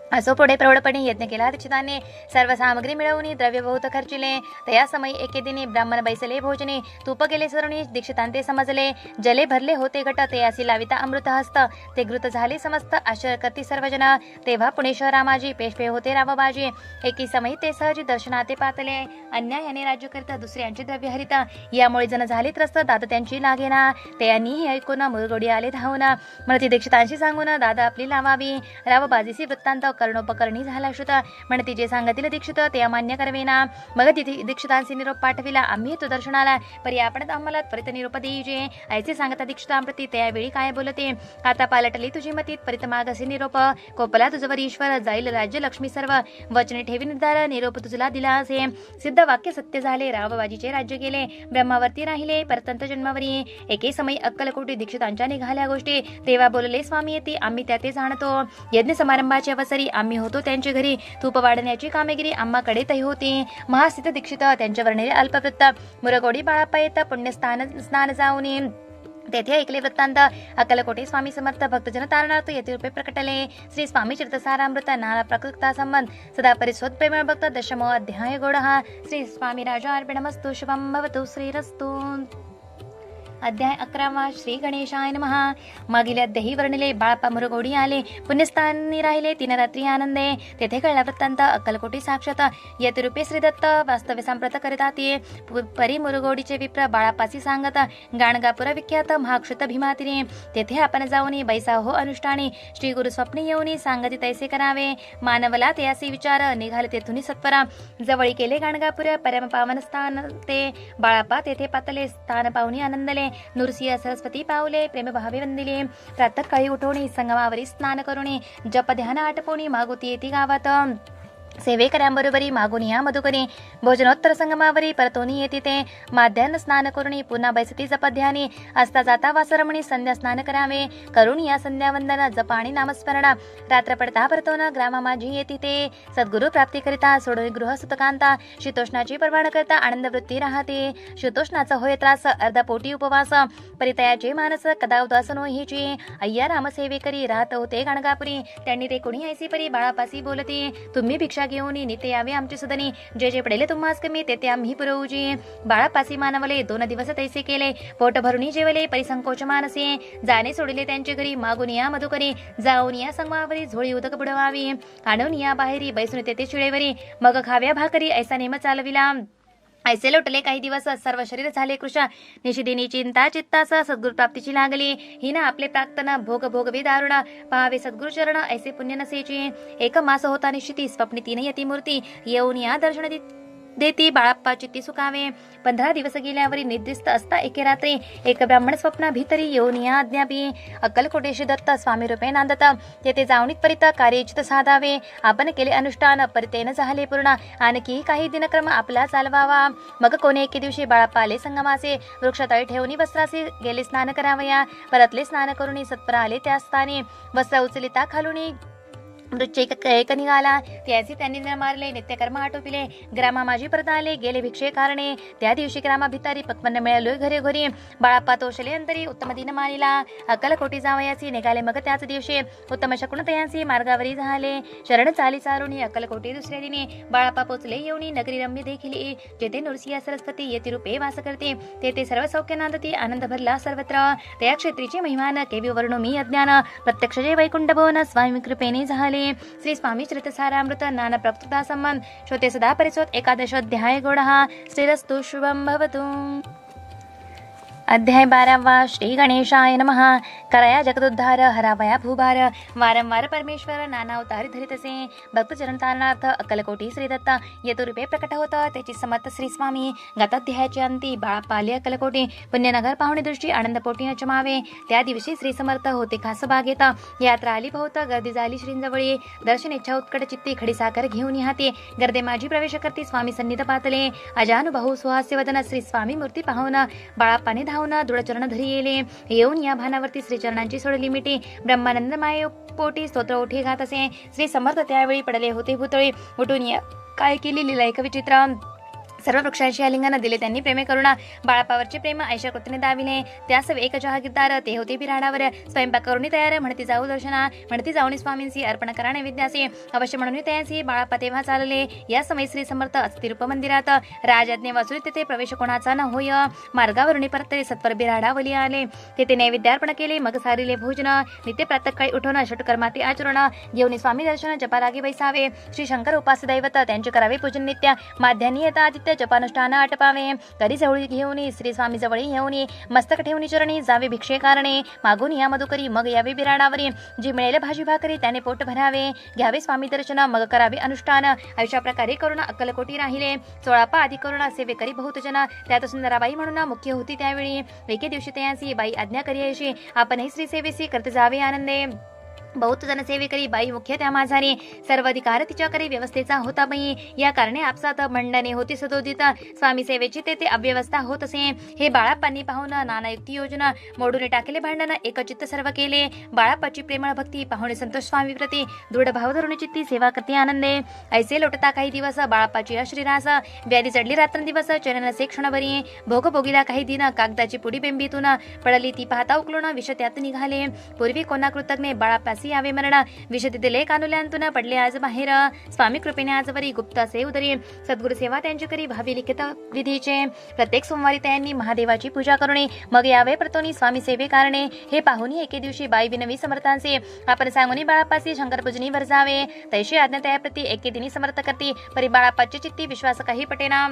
असो पुढे प्रौढपणे यज्ञ केला दीक्षिताने. सर्व सामग्री मिळवून द्रव्य बहुत खर्चिले. तया समयी एके दिनी ब्राह्मण बैसले भोजने. तूप गेले सरुणी, दीक्षितांते समजले. जले भरले होते घट, ते असी लाविता अमृत हस्त. ते घृत झाले समस्त, आश्चर्य करती सर्वजन. तेव्हा पुणेश्वर रामाजी, पेशवे होते रामबाजी. एकी समयी ते सहजी दर्शनाते पातले. अन्यायाने राज्य करीत, दुसऱ्यांचे द्रव्य हरित. यामुळे जण झाले त्रस्त, दादा त्यांची लागेना. त्यांनीही ऐकून मुरगोडी आले धावून. म्हणती दीक्षितांशी सांगून दादा आपली लावावी. रावबाजीसी वृत्तांत कर्णोपकरणी झाला श्रुत. म्हणते जे सांगतील दीक्षित ते अमान्य करवेना. मग तिथे दीक्षितांचे निरोप पाठविला. आम्ही येतो दर्शनाला, परी आपण आम्हाला त्वरित निरोप देईजे. ऐसे सांगता दीक्षितांप्रती त्यावेळी काय बोलते. आता पालटली तुझी मतीत परित मागसे निरोप. कोपला तुझवर ईश्वर जाईल राज्य लक्ष्मी सर्व. वचने ठेवी निर्धार निरोप तुझला दिला असे. सिद्ध वाक्य सत्य झाले. रावबाजीचे राज्य गेले. ब्रह्मावरती राहिले परतंत जन्मावरी. एके समय अक्कलकोटी दीक्षितांच्या निघाल्या गोष्टी. तेव्हा बोलले स्वामी येते आम्ही त्या ते जाणतो. यज्ञ समारंभाच्या अवसरी आम्ही होतो त्यांच्या घरी. तूप वाढण्याची कामेगिरी आम्हाकडे तही होती. महास्थित दीक्षित त्यांच्या वर्णिले अल्पवृत्त. मुरगोडी बाळाप्पा येता पुण्यस्थान स्नान जाऊन तेथे ऐकले वृत्तांत. अक्कलकोटी स्वामी समर्थ भक्तजन तारणार्थ येथे रूपे प्रकटले. श्री स्वामी चरितसारामृत नाना प्रकृता संबंध सदा परिस्वत प्रेमळ भक्त दशमो अध्याय गोडहा. श्री स्वामी राजा अर्पणमस्तु शुभम भवतु श्रीरस्तु. अध्याय 11 श्री गणेशाय नमः. मागील अध्यायी वर्णिले. बाळाप्पा मुरगोडी आले. पुण्यस्थानी राहिले 3 रात्री आनंदे. तेथे कळला वृत्तांत. अक्कलकोटी साक्षात यतिरूपे श्रीदत्त वास्तव्य सांप्रत करितात. परी मुरगोडीचे विप्र बाळाप्पासी सांगत. गाणगापुर विख्यात महाक्षुत भीमातिरे. तेथे आपण जाऊन बैसा हो अनुष्ठानी. श्री गुरु स्वप्नी येऊनी सांगती तैसे करावे. मानवला ते असे विचार निघाले तेथून सत्वरा. जवळी केले गाणगापुर परम पावन स्थान ते. बाळाप्पा तेथे पातले. स्थान पाहुणी आनंदले. नृसिंह सरस्वती पावले प्रेमभावे वंदिले. प्रातःकाळी उठवणी संगमावरी स्नान करुणी. जप ध्यान आटपोणी मागुती येती गावात. सेवेकऱ्यांबरोबरी मागून या मधुकरी. भोजनोत्तर संगमावरी परतोनी येते ते. माध्यान्ह स्नान करुणी पुन्हा बैसती जपध्यानी. असता जाता वासरमणी संध्या स्नान करावे. करून या संध्या वंदना जप आणि नामस्मरणा. रात्र पडता परतोन ग्रामा माझी येते ते. सद्गुरु प्राप्ती करिता सोडून गृह सुतकांता. शीतोष्णाची परवान करता आनंद वृत्ती राहते. शीतोष्णाचा होय त्रास अर्धा पोटी उपवास. परितयाचे मानस कदा उदासन हिची. अय्या रामसेवे करी राहत होते गाणगापुरी. त्यांनी ते कोणी ऐसी परी बाळापासी बोलते. तुम्ही भिक्षा घेऊन नित्य यावे आमची सदनी. जे जे पडेले तुम्हास कमी ते आम्ही पुरवूजी. बाळापासी मानवले 2 दिवस तैसे केले. पोट भरुनी जेवले परिसंकोच मानसे. जाणे सोडले त्यांच्या घरी मागून या मधुकरी. जाऊन या संगमावरी झोळी उदक बुडवावी. आणून या बाहेरी बैसून तेथे शिळेवरी. मग खाव्या भाकरी ऐसा नेम चालविला. ऐसे लोटले काही दिवस. सर्व शरीर झाले कृशा. निशिदिनी चिंता चित्तास सद्गुरु प्राप्तीची लागली. हिना आपले प्राक्तन भोग भोगवे दारुण. पाहावे सद्गुरु चरण ऐसे पुण्य नसेची. 1 मास होता निश्चिती. स्वप्नी 3 यती मूर्ती. येऊन या दर्शन देती बाळाप्पा चित्ती सुखावे. 15 दिवस गेल्यावरी निद्रिस्त असता एके रात्री. एक ब्राह्मण स्वप्ना भीतरी येऊन या अज्ञापी. अक्कलकोटेशी दत्त स्वामी रूपे नांदत. तेथे जाऊनित परित कार्यचित साधावे. आपण केले अनुष्ठान परितेन झाले पूर्ण. आणखी काही दिनक्रम आपला चालवावा. मग कोणी एके दिवशी बाळाप्पा आले संगमासे. वृक्षतळी ठेवून वस्त्रासे गेले स्नान करावया. परतले स्नान करून सत्पर आले त्या स्थानी. वस्त्र उचलिता खालुनी एक निघाला. त्याचे त्यांनी न मारले. नित्यकर्म आटोपिले. ग्रामा माझी परत आले. गेले भिक्षे कारणे. त्या दिवशी ग्रामा भितारी पक्वन्न मिळालोय घरे घरी. बाळाप्पा तोषले अंतरी उत्तम दिन मानिला. अक्कलकोटी जावयाची निघाले मग त्याच दिवशी. उत्तम शकून तयांसी मार्गावरी झाले. शरण चाली चालून अक्कलकोटी दुसऱ्या दिनी. बाळाप्पा पोचले येऊनी नगरी रम्य देखील. जेथे नृसिंह सरस्वती येती रूपे वास करते. तेथे सर्व सौख्य नांदती आनंद भरला सर्वत्र. त्या क्षेत्रीची महिमान केवी वर्णो मी अज्ञान. प्रत्यक्ष जे वैकुंठ भवन स्वामी कृपेने झाले. श्री स्वामी चरितसारामृत नाना प्रकृता संबंध. श्रोते सदा परिसोत. 11 अध्याय गोडहा. श्रीरस्तु शुभम भवतु. अध्याय 12 श्री गणेशाय नमः. करया जगदुद्धार हरावया भूभार. वारंवार परमेश्वर नाना अवतारी धरितसे. भक्तचरण तारणार्थ अक्कलकोटी श्रीदत्त येतुरूपे प्रकट होत. त्याची समर्थ श्री स्वामी. गताध्यायाच्या अंती बाळाप्पा आले अक्कलकोटी. पुण्यनगर पाहुणे दृष्टी आनंदपोटी नचमावे. त्या दिवशी श्री समर्थ होते खास बागेत. यात्रा आली बहुत गर्दी झाली श्रींजवळी. दर्शन इच्छा उत्कट चित्ती खडीसाखर घेऊन हाती. गर्दे माझी प्रवेश करती स्वामी सन्निध पातले. अजानुभव सुहास्य वदन श्री स्वामी मूर्ती पाहून बाळाप्पाने दृढचरण धरी येले. येऊन या भानावरती श्रीचरणांची सोडली मिठी. ब्रह्मानंद माये पोटी स्तोत्र ओठी घात असे. श्री समर्थ त्यावेळी पडले होते भुतळी. उठून काय केली लीला एक विचित्र. सर्व वृक्षांशी आलिंगन दिले त्यांनी प्रेमे करुणा. बाळापावरचे प्रेम ऐशा कृतीने दाविले. त्यास एक जहागीरदार ते होते बिराडावर. स्वयंपाक करून तयार म्हणती जाऊ दर्शना. म्हणती जाऊन स्वामींशी अर्पण करा नैवेद्यासी. अवश्य म्हणून तयासी बाळाप्पा तेव्हा चालले. या समय श्री समर्थ अस्थिरूप मंदिरात. राजाज्ञे वाचून तेथे प्रवेश कोणाचा न होय. मार्गावरून परत सत्वर बिराडावली आले. तेथे नैवेद्यार्पण केले. मग सारिले भोजन. नित्य प्रातःकाळी उठवून षटकर्माती आचरण. घेऊन स्वामी दर्शन जपालागी बैसावे. श्री शंकर उपास दैवत त्यांचे करावे पूजन नित्य. माध्यान्ही येता आदित्य जपानुष्ठान आटपावे. कधी जवळी घेऊन श्री स्वामी जवळी येऊन मस्तक ठेवून चरणी जावे भिक्षे कारणे. मागून या मधुकरी मग यावे बिराडावरी. जी मिळेल भाजी भाकरी त्याने पोट भरावे. घ्यावे स्वामी दर्शन मग करावे अनुष्ठान. अशा प्रकारे करुणा अक्कलकोटी राहिले. 16 आधी करुणा सेवेकरी बहुत जन. त्यात सुंदराबाई म्हणून मुख्य होती त्यावेळी. एके दिवशी तयासी बाई आज्ञा करी अशी. आपणही श्री सेवेसी करते जावे आनंदे. बहुत जन सेवेकरी बाई मुख्य त्या माझारी. सर्व अधिकार तिच्याकडे व्यवस्थेचा होता बाई. या कारणे आपसात भांडणे होती सदोदित. स्वामी सेवेची तेथे अव्यवस्था होत असे. हे बाळाप्पांनी पाहून नाना युक्ती योजना मोडून टाकले भांडण. एकचित्त सर्व केले. बाळाप्पाची प्रेमळ भक्ती पाहुणे संतोष स्वामी प्रती दृढ भाव धरून चित्ती सेवा करते आनंदे. ऐसे लोटता काही दिवस बाळाप्पाची श्रीरास. व्याधी चढली रात्रंदिवस चरण नसे क्षणभरी. भोग भोगीला काही दिन कागदाची पुडी बेंबीतून. पडली ती पाहता उकलून विष त्यात निघाले. पूर्वी कोणा कृतज्ञ बाळाप्पासी यावे मरण. विष दिले कानुल्यांतून पडले आज बाहेर. स्वामी कृपेने आजवरी गुप्त असे उदरी. सद्गुरु सेवा त्यांची करी भावी लिखित विधीचे. प्रत्येक सोमवारी त्यांनी महादेवाची पूजा करुणे. मग यावे प्रतोनी स्वामी सेवे कारणे. हे पाहुनी एके दिवशी बाई विनवी समर्थांचे. आपण सांगूनी बाळाप्पासी शंकर पूजनी वर जावे. तैशी आज्ञा त्याप्रती एके दिनी समर्थ करती. परी बाळाप्पाची चित्ती विश्वास काही पटेना.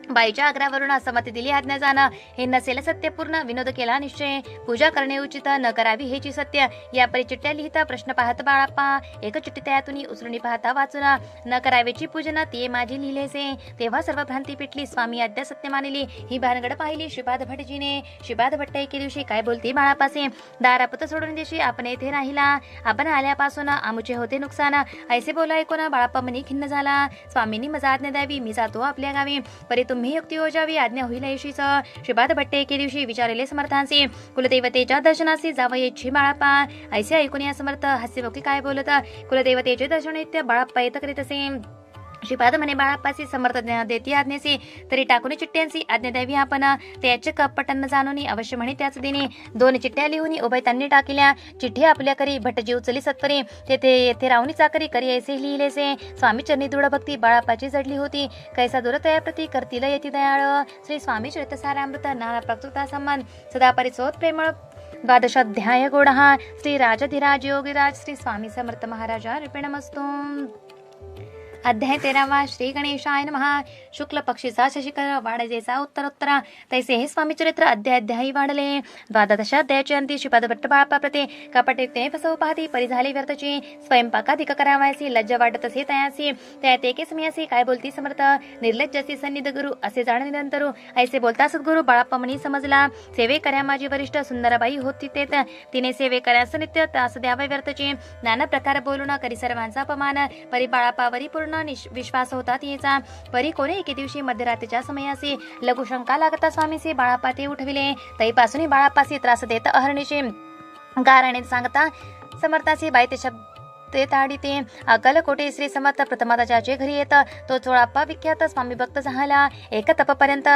बाईच्या आग्रहावरून असमती दिली आज्ञा जाणं. हे नसेल सत्यपूर्ण विनोद केला निश्चय. पूजा करणे उचित न करावी हेची सत्य. या परी चिठ्ठ्या लिहिता प्रश्न पाहत बाळाप्पा. एक चिठ्ठी त्यातून उचलून पाहता वाचून. न करावेची पूजन ती माझी लिहिलेसे. तेव्हा सर्व भ्रांती पेटली. स्वामी आज्ञा सत्य मानली. ही भानगड पाहिली श्रीपाद भटजीने. श्रीपाद भट्ट एके दिवशी काय बोलती बाळापासे. दारापत सोडून दिवशी आपण येथे राहिला. आपण आल्यापासून आमुचे होते नुकसान. ऐसे बोला ऐकून बाळाप्पा मनी खिन्न झाला. स्वामींनी मजा आज्ञा द्यावी. मी जातो आपल्या गावी. परी तुम्ही युक्ती योजावी आज्ञा होईल यशीच. श्रीपाद भट्टे एके दिवशी विचारले समर्थांचे. कुलदैवतेच्या दर्शनासी जावयाची बाळाप्पा. ऐसे ऐकून या समर्थ हास्यमुखी काय बोलत. कुलदैवतेचे दर्शन नित्य बाळाप्पा येत करीत असे. श्रीपाद म्हणे बाळाप्पासी समर्थ देती आज्ञेसी. तरी टाकून चिठ्ठ्यांची आज्ञा द्यावी आपण. त्याचे कपटन जाणून अवश्य म्हणे त्याच दिनी. 2 चिठ्ठ्या लिहून उभय त्यांनी टाकल्या. चिठ्ठी आपल्या करी भटजी उचली सत्वरी. तेथे येथे राहुनी चाकरी करी ऐसे लिहिलेसे. स्वामी चरणी दृढ भक्ती बाळाप्पाची जडली होती. कैसा दूर तयाप्रती करतील येती दयाळ. श्री स्वामी चरितसारामृत नाना प्रकृता सन्मान. सदा परिसोत प्रेमळ. 12 गोडहा. श्री राजधिराज योगीराज श्री स्वामी समर्थ महाराजा अर्पणमस्तु. अध्याय 13 श्री गणेशाय नमः. शुक्ल पक्षीचा शशिकर वाढजेचा उत्तरोत्तर. तैसे हे स्वामी चरित्र अध्यायी वाढले. 12 अध्यायाचे अंती श्रीपाद भट्ट बाळाप्पा प्रते कपटयुक्ते फसवू पाहती. परी झाली व्यर्थची. स्वयंपाकाधिक करावायसी लज्ज वाटत असे तयासी. त्यात एके समयासी काय बोलती समर्थ. निर्लज्जसी सन्निध गुरु असे जाण निरंतरू. ऐसे बोलता सद्गुरु बाळाप्पा मनी समजला. सेवे कर्या माझी वरिष्ठ सुंदराबाई होती तेत. तिने सेवे कर्यास नित्य तास द्यावे व्यर्थची. नाना प्रकार बोलून करी सर्वांचा अपमान. परी बाळाप्पावरी पूर्ण विश्वास होता तिचा. परी कोणी एके दिवशी मध्यरात्रीच्या समयासी लघुशंका लागता स्वामीसी बाळाप्पा ते उठविले. तैपासून बाळाप्पासी त्रास देत अहर्निशी गाराने सांगता समर्थासी बाई ते शब्द ते ताडिते. अक्कलकोटे श्री समर्थ प्रथमादाच्या घरी येत. तो चोळाप्पा विख्यात स्वामी भक्त झाला. एक तपपर्यंत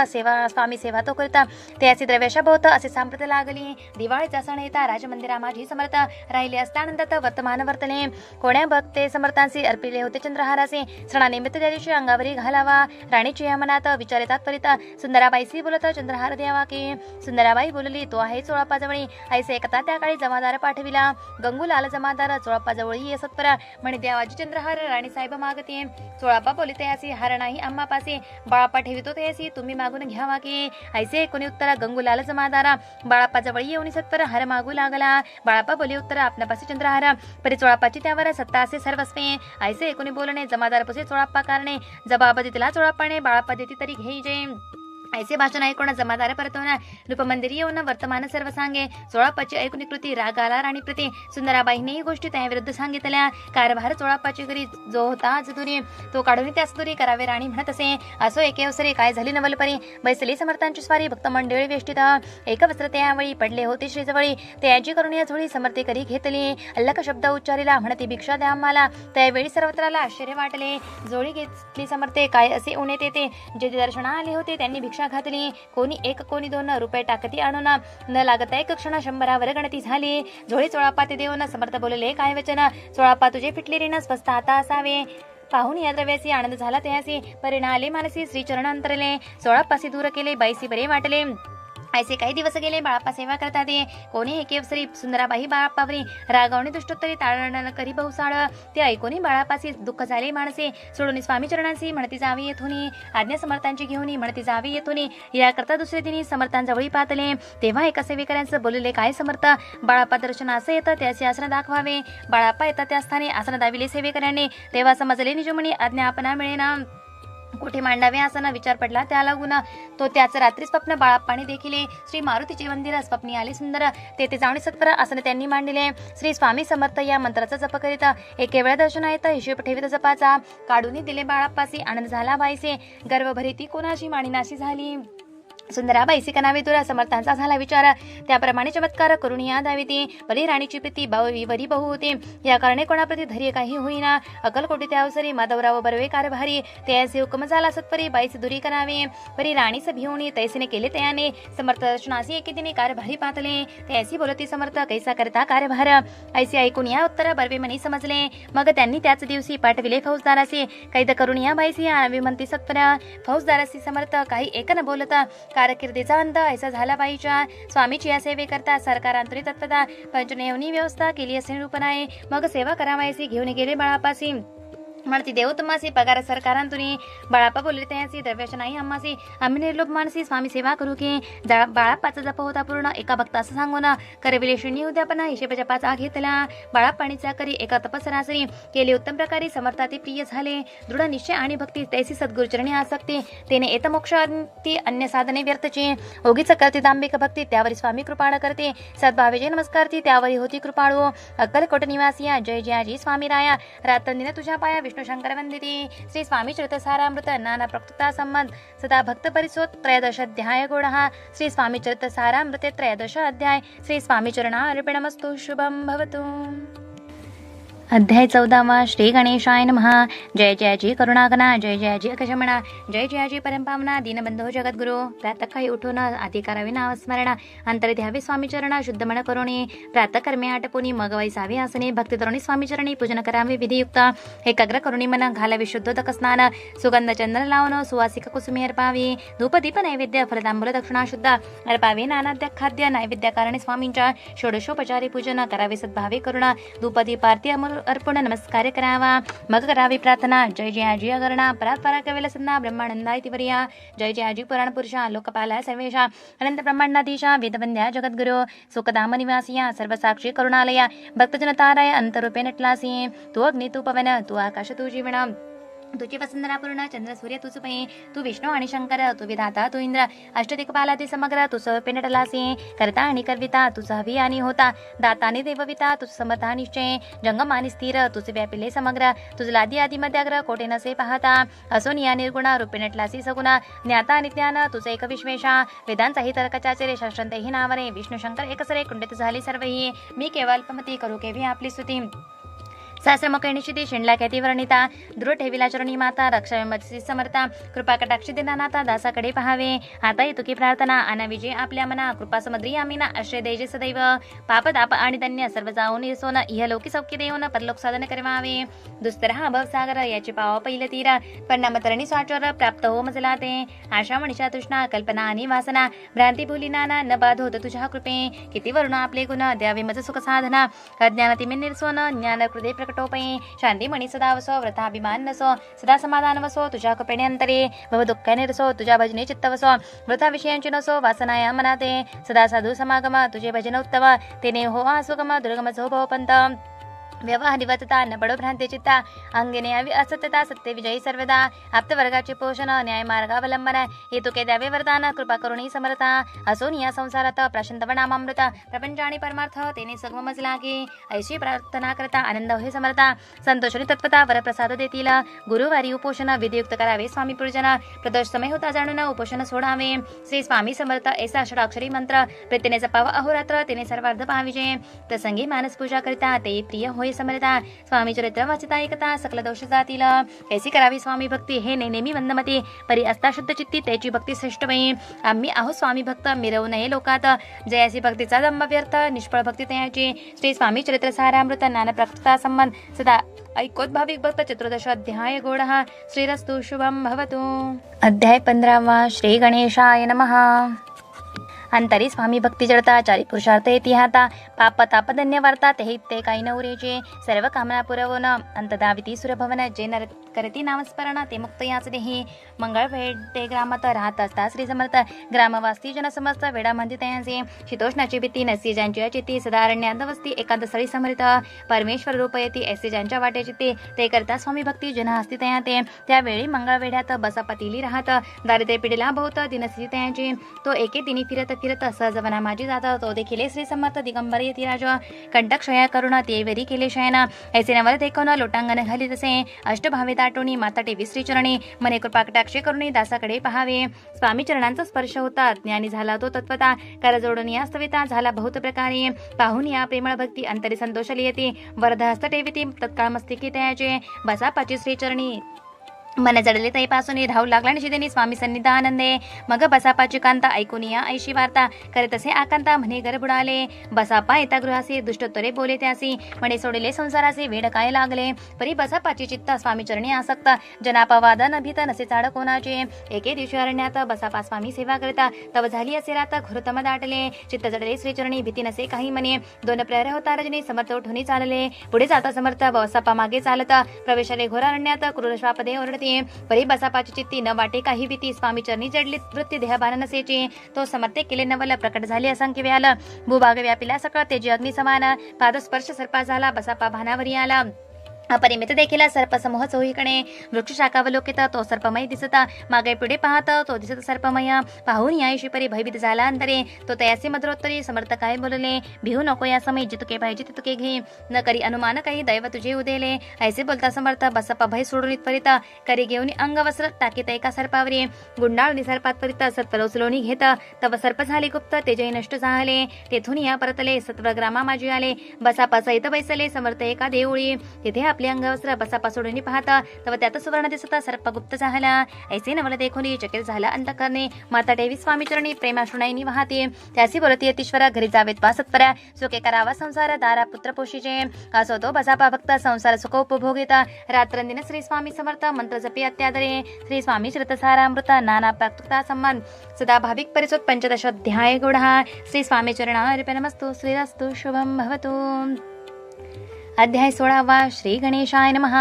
स्वामी सेवा तो करता. त्याची द्रव्याशा भोवत असे सांप्रत लागली. दिवाळीचा सण येता राजमंदिरा माझी समर्थ राहिले असतानंतर वर्तमान वर्तले. कोण्या भक्ते समर्थांशी अर्पिले होते चंद्रहाराचे. सणानिमित्त त्या दिवशी अंगावरी घालावा. राणीची या मनात विचारे तात्परित. सुंदराबाईशी बोलत चंद्रहार द्यावा की. सुंदराबाई बोलली तो आहे चोळाप्पाजवळी. ऐसे एकता त्या काळी जमादार पाठविला. गंगूलाल जमादार चोळाप्पाजवळी सत्वरा म्हणे देवाची चंद्रहार राणी साहेब मागते. चोळाप्पा बोली तयासी हार नाही आम्हा पासे. बाळाप्पा ठेवितो तयासी तुम्ही मागून घ्यावा की. ऐसे कोणी उत्तर गंगूलाल जमादारा बाळाप्पा जवळ येऊन सत्वर हार मागू लागला. बाळाप्पा बोली उत्तर आपणापासी चंद्रहार. परी चोळाप्पाची त्यावर सत्ता असे सर्वस्वे. ऐसे एकोणी बोलणे जमादार पुसे चोळाप्पा कारणे. जबाब दिला चोळाप्पाने बाळाप्पा देती तरी घेईजे. ऐसे भाषण ऐकून जमादार परतवना. रूपमंदिरी येऊन वर्तमान सर्व सांगे. चोळाप्पाची ऐकून कृती राग आला राणी प्रती. सुंदराबाईने ही गोष्टी त्याविरुद्ध सांगितल्या. कारभार चोळाप्पाची घरी जो होता जदुरी तो काढून त्याच दुरी करावे राणी म्हणत असे. असो एके अवसरे काय झाली नवलपरी. बैसली समर्थांची स्वारी भक्त मंडळी वेष्टीत. एक वस्त्र त्यावेळी पडले होते श्रीजवळी. त्याची करून या झोळी समर्थे करी घेतली. अल्लक शब्द उच्चारिला म्हणती भिक्षा द्या आम्हाला. त्यावेळी सर्वत्राला आश्चर्य वाटले. जोळी घेतली समर्थे काय असे उन्हेत येते. जे दर्शना आले होते त्यांनी भिक्षा घातली. कोणी 1 कोणी 2 रुपये टाकती आणून. न लागता 1 क्षण 100 गणती झाली. झोळी चोळाप्पा ते देऊन समर्थ बोलले काय वचन. चोळाप्पा तुझे फिटले रे न स्वस्त आता असावे. पाहून या द्रव्यासी आनंद झाला त्यासी. परिणाले मानसी श्रीचरण अंतरले. चोळाप्पासी दूर केले बाईसी बरे वाटले. ऐसे काही दिवस गेले. बाळाप्पा सेवा करतात ते कोणी एके अवसरी सुंदराबाई बाळाप्पावरी रागावणे दुष्टोत्तरी ताळण करी बहुसाळ. ते ऐकून बाळाप्पासी दुःख झाले माणसे. सोडून स्वामी चरणांशी म्हणती जावी येथून, आज्ञा समर्थांची घेऊन म्हणती जावी येथून. याकरता दुसरे दिनी समर्थांजवळी पातले. तेव्हा एका सेवेकऱ्यांचं बोलले, काय समर्थ, बाळाप्पा दर्शन असं येतं त्याचे आसन दाखवावे. बाळाप्पा येतात त्या स्थानी आसन दाविले सेवेकऱ्याने. तेव्हा समजले निजमणी आज्ञा आपणा मिळेना. कुठे मांडावे असा विचार पडला त्या लागून तो त्याच रात्री स्वप्न बाळाप्पाने देखीले. श्री मारुतीचे मंदिर स्वप्नी आले सुंदर. तेथे जाऊन सत्पर आसन त्यांनी मांडले. श्री स्वामी समर्थ या मंत्राचा जप करीत एके वेळा दर्शन येत हिशोब ठेवीत जपाचा. काढून दिले बाळाप्पासी. आनंद झाला बाईसे. गर्व भरीती कोणाशी माणिनाशी झाली. सुंदराबाईसी कनावे तुरा समर्थांचा झाला विचार. त्याप्रमाणे चमत्कार करून या दाविती. परी राणीची प्रीती वरी बहु होते. या कारणे कोणाप्रती धैर्य काही होईना. अकलकोटी त्या अवसरी माधवराव बर्वे कारभारी. त्याचे हुकम झाला सत्परी बाईचे दुरी करावे. परी राणीस भिवणी तैसीने केले तयाने. समर्थ दर्शनासी एके दिने कारभारी पातले. त्यासी बोलती समर्थ कैसा करता कारभार. ऐसे ऐकून या उत्तर बर्वे मनी समजले. मग त्यांनी त्याच दिवशी पाठविले फौजदारासी. कैद करून या बाईसी विमंती सत्पर. फौजदारासी समर्थ काही एक न बोलता. कारकिर्दीचा अंत ऐसा झाला बाईच्या. स्वामीची या सेवे करता सरकारांतरी तत्परता पंचनेवनी व्यवस्था केली असे रूपनाये. मग सेवा करावायची घेऊन गेले बाळाप्पासी. म्हणती देव तुम्हासी पगार सरकारांतुनी. बाळाप्पा बोलले त्याची द्रव्याच्या नाही आम्हासी. आम्ही निर्लोभ मानसी स्वामी सेवा करू की. बाळाप्पाचा जप होता पूर्ण. एका भक्त असं सांगून करविले शून्य उद्यापना हिशेब जपाचा घेतला. बाळाप्पाणीचा करी एका तपसरासरी केले उत्तम प्रकारे. समर्थाती प्रिय झाले. दृढ निश्चय आणि भक्ती तैसी सद्गुरुचरणी आसक्ती. तेने येत मोक्ष अन्य साधने व्यर्थची. ओगीच करते दांभिक भक्ती त्यावरी स्वामी कृपाळ करते. सद्भावेचे नमस्कार ती त्यावरी होती कृपाळू. अक्कलकोट निवासिया जय जयाजी स्वामी राया. रात्रंदिन तुझ्या पाया विष्णू शंकर वंदिती. श्री स्वामी चरित्र सारामृत नाना प्रकृता संबंध सदा भक्त परिसोत त्रयोदश अध्याय गोडहा. श्री स्वामी चरित्र सारामृते त्रयोदश अध्याय. श्री स्वामी चरणा अर्पणमस्तु. शुभम भवतु. अध्याय 14. श्री गणेशाय नमः. जय जयाजी करुणागना. जय जयाजी अकशमणा. जय जयाजी परमपावना. दीनबंधो जगद्गुरु. प्रातःकाळी उठून आधी करावे नामस्मरण. अंतरी द्यावे स्वामी चरणा शुद्ध मन करुणी. प्रातःकर्मे आटपुनी मग वैसावे आसने. भक्ती तरुणी स्वामी चरणी पूजन करावे विधियुक्त. एकाग्र करुणी मन घालावे शुद्धोदक स्नान. सुगंध चंदन लावून सुवासिक कुसुमे अर्पावी. धूपदीप नैवेद्य फलदांबूल दक्षिणा शुद्ध अर्पावे. नानाद्य खाद्य नैवेद्य कारणे स्वामींच्या षोडशोपचारी पूजन करावे सद्भावे करुणा. धूपदीपारती अमृत अर्पण नमस्कार करावा. मग करावी प्रार्थना. जय जयाजी अगरणा. परात्परा कवेल सन्ना ब्रह्मानंदा इति वर्या. जय जयाजी पुराण पुरुषा लोकपाला सर्वेशा. अनंत ब्रह्मांडाधीशा वेदवंद्या जगद्गुरु. सुखधाम निवासिया सर्वसाक्षी करुणालया. भक्तजनताराय अंतरूपे नटलासी. तू अग्नी तू पवन तू आकाश तू जीवना. तुझी वसुंधरा पूर्ण चंद्र सूर्य तुझ पै. तू विष्णू आणि शंकर तू विधाता तू इंद्र. अष्टदिक्पाला ते समग्र तू पेनटलासी. करता आणि करविता तुझा हवी आणि होता. दाता आणि देवविता तुझ समर्था निश्चय. जंगम आणि स्थिर तुझे व्यापिले समग्र. तुझ लादी आदी मध्याग्र कोटे नसे पाहता. असोनिया निर्गुणा रूपे नटलासी सगुणा. ज्ञाता आणि ज्ञान तुझ एक विश्वेशा. वेदांचाही तर्कचाचरे शास्त्रंतेही नावरे. विष्णू शंकर एकसरे कुंडित झाली सर्वही. मी केवळ अल्पमती करू केवी आपली स्तुती. सहस्रमुखनिशिती शिंडला ख्याती वर्णिता. दृढ ठेविला चरणी माता. रक्षा मत्सी समर्था. कृपा कटाक्षी देनानाथा दासाकडे पहावे. आता येतो की प्रार्थना. आना विजय आपल्या मना. कृपा समुद्री आमीना. आश्रय देजे सदैव. पाप दाप आणि धन्य सर्व जाऊन सोन. इहलोकी सौख्य देऊन परलोक साधन करवावे. दुस्तर हा भवसागर याचे पावा पहिलं तीर. परिणामतरणी स्वाचर प्राप्त हो मजला ते. आशा मनीषा तृष्णा कल्पना आणि वासना. भ्रांती भुली नाना न बाध होत तुझ्या कृपे. किती वरुण आपले गुण द्यावे मज सुख साधना. अज्ञानतिमे निर्सोन ज्ञान हृदय टोपई. शांती मणी सदा वसो. व्रताभिमान नसो. सदा समाधान वसो. तुझ्या कृपेने अंतरे. भव दुःख निरसो. तुझ्या भजने चित्त वसो. वृथा विषयांची नसो. वासनाया मनाते. सदा साधू समागम तुझे भजन उत्तम. तेने हो आसुगम दुर्गम सो भवपंत. व्यवहारिवतता न पडो भ्रांती चित्ता. अंगिने असत्यता सत्य विजयी सर्वदा. आप्तवर्गाचे पोषण न्याय मार्गावलंबन. हेतुके द्यावे वरदान. कृपा करुणी समर्था. असोनिया संसारात प्रशांतव नामामृत. प्रपंच आणि परमार्थ तेने सगमच लागे. ऐशी प्रार्थना करता आनंद होय समर्था. संतोषणी तत्पता वरप्रसाद देतील. गुरुवारी उपोषण विधियुक्त करावे स्वामी पूजन. प्रदोष समय होता जाणून उपोषण सोडावे. श्री स्वामी समर्थ ऐसा षडाक्षरी मंत्र. प्रीतीने जपावा अहोरात्र. तेने सर्वार्थ पाविजे. प्रसंगी मानस पूजा करिता ते प्रिय होय समर्था. स्वामी चरित्र वाचिता ऐकता सकल दोष जातील. कैसी करावी स्वामी भक्ती हे नेहमी मंदमती. परी असता शुद्ध चित्ती त्याची भक्ती श्रेष्ठ बाई. आम्ही आहो स्वामी भक्त मिरवू नये लोकात. जयासी भक्तीचा दंभ व्यर्थ निष्फळ भक्ती तयाची. श्री स्वामी चरित्र सारामृत नाना प्रकृता संबंध सदा ऐकोत भाविक भक्त. चतुर्दश अध्याय गोडहा. श्रीरस्तु शुभम भवतु. अध्याय 15. श्री गणेशाय नमः. अंतरी स्वामी भक्ती जडता चारी पुरुषार्थ येती हाता पाप ताप धन्य वार्ता ते काही नवरेचे सर्व कामना पुरवण अंतदाविती सुरभवन जे नर करती नामस्मरण ते मुक्त याच देही मंगळ भेटे ग्रामात राहत असता श्री समर्थ ग्रामवासी जनसमस्त वेडा म्हणती त्यांचे शीतोष्णाची भीती नसी ज्यांची अचिती सदारण्यात वस्ती एकांत स्थळी समर्थ परमेश्वर रूप येती ऐसे ज्यांच्या वाटेची ते करता स्वामी भक्ती जन हस्ती तया ते त्यावेळी मंगळवेढ्यात बसापातिली राहत दारिद्र्य पिढीला बहुत दिनसी त्यांची तो एके दिनी फिरत फिरत सहजवना माझी जात तो देखील श्री समर्थ दिगंबर येती राज कंटक्षया करुण ते वेरी केले शयना ऐसे नवल देखून लोटांगण घाली तसे अष्टभावे दाटोणी माता टेवी श्रीचरणी मने कृपा कटाक्ष करुणी दासाकडे पहावे स्वामी चरणांचा स्पर्श होता ज्ञानी झाला तो तत्वता कर जोडून या स्तविता झाला बहुत प्रकारे पाहून या प्रेमळ भक्ती अंतरी संतोष लिहिती वरदहस्त ठेविती तत्काळ मस्तिकी तयाचे बसापाची श्रीचरणी मन जडले तैपासून धावू लागला निशिदेनी स्वामी सन्निधानंदे मग बसापाची कांता ऐकून या ऐशी वार्ता करे तसे आकांता म्हणे घर बुडाले बसापा येता गृहासी दुष्टोत्तरे बोले त्यासी म्हणे सोडले संसाराचे वेड काय लागले परी बसापाची चित्ता स्वामी चरणी आसक्त जनापवाद न भीत नसे चाड कोणाचे एके दिवशी अरण्यात बसापा स्वामी सेवा करता तव झाली असे रात घोरतम दाटले चित्त जडले श्रीचरणी भीती नसे काही म्हणे दोन प्रहर होता रजनी समर्थ उठून चालले पुढे जाता समर्थ बसापा मागे चालत प्रवेशाले घोर अरण्यात क्रूर श्वापदे ओरडते परी बसापाची चित्ती न वाटे काही भीती स्वामी चरणी जडली वृत्ती देहभान नसेची तो समर्थे केले नवल प्रकट झाले असंख्य व्याल भूभाग व्यापिला सकळ तेजी अग्नी समान पादस्पर्श सर्पा झाला बसापा भानावरी आला अपरिमित देखील सर्प समूह चोहीकडे वृक्ष शाखावलोकित तो सर्पमय दिसता मागे पुढे पाहत तो दिसत सर्पमय पाहून यायशी परी भयभीत झाला अंतरे तो तयासी मधुरोत्तरी समर्थ काय बोलले भिवू नको या समय जितके पाहिजे तितके घे न करी अनुमान काही दैव तुझे उदेले ऐसे बोलता समर्थ बसपा भय सोडून त्वरित करी घेऊन अंगवस्त्र टाकीत एका सर्पावरी गुंडाळून सर्पात त्वरित सत्परोचलोनी घेत तव सर्प झाले गुप्त तेजही नष्ट झाले तेथून या परतले सत्वग्रामा माझी आले बसापा सहित बैसले समर्थ एका देऊळी तिथे आपले अंगवस्त्र बसापा सोडून पाहता तव त्यात सुवर्ण दिसता सर्प गुप्त झाला ऐसे नवल देखून चकित झाला अंतकरणे माता देवी स्वामी चरणी प्रेमाश्रुणाईनी वाहते त्यासी बोलती यतीश्वरा घरी जावेत पासत्परा सुखे करावा संसार दारा पुत्र पोषीचे असो तो बसापा भक्त संसार सुख उपभोगित रात्रंदिन श्री स्वामी समर्थ मंत्र जपी अत्यादरे श्री स्वामी श्रुतसारामृत नाना प्राप्तता सन्मान सदा भाविक परिसोत पंचदश अध्याय गुढा श्री स्वामी चरणार्पणमस्तु श्रीरस्तु शुभम भवतु अध्याय 16 श्री गणेशाय नमः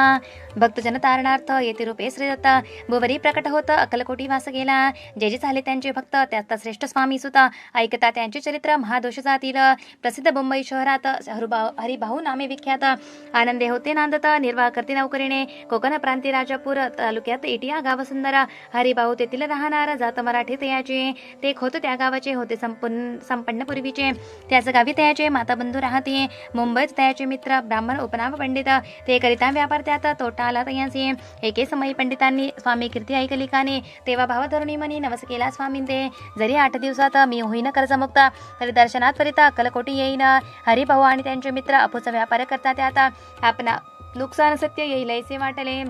भक्तजन तारणार्थ येथे रूपे श्रीदत्त भुवरी प्रकट होत अकलकोटी वास गेला जे जे झाले त्यांचे भक्त त्यात श्रेष्ठ स्वामी सुता ऐकता त्यांचे चरित्र महादोष जातील प्रसिद्ध मुंबई शहरात हरिभाऊ नामे विख्यात आनंदे होते नांदत निर्वाह करते नौकरीने कोकण प्रांती राजापूर तालुक्यात इटिया गाव सुंदर हरिभाऊ तेथील राहणार जात मराठी तयाचे ते खोत त्या गावाचे होते संपन्न पूर्वीचे त्याच गावी तयाचे माता बंधू राहते मुंबईत तयाचे मित्र ब्राह्मण उपनाम पंडित ते करिता व्यापार त्यात तोटा आला तयांचे एके समयी पंडितांनी स्वामी कीर्ती ऐकली काने तेव्हा भावधरुणी मनी नवस केला स्वामींते जरी 8 दिवसात मी होईन कर्जमुक्त तरी दर्शनात त्वरित अक्कलकोटी येईन हरिभाऊ आणि त्यांचे मित्र अपूचा व्यापार करता त्यात आपणा नुकसान सत्य येईल असे वाटले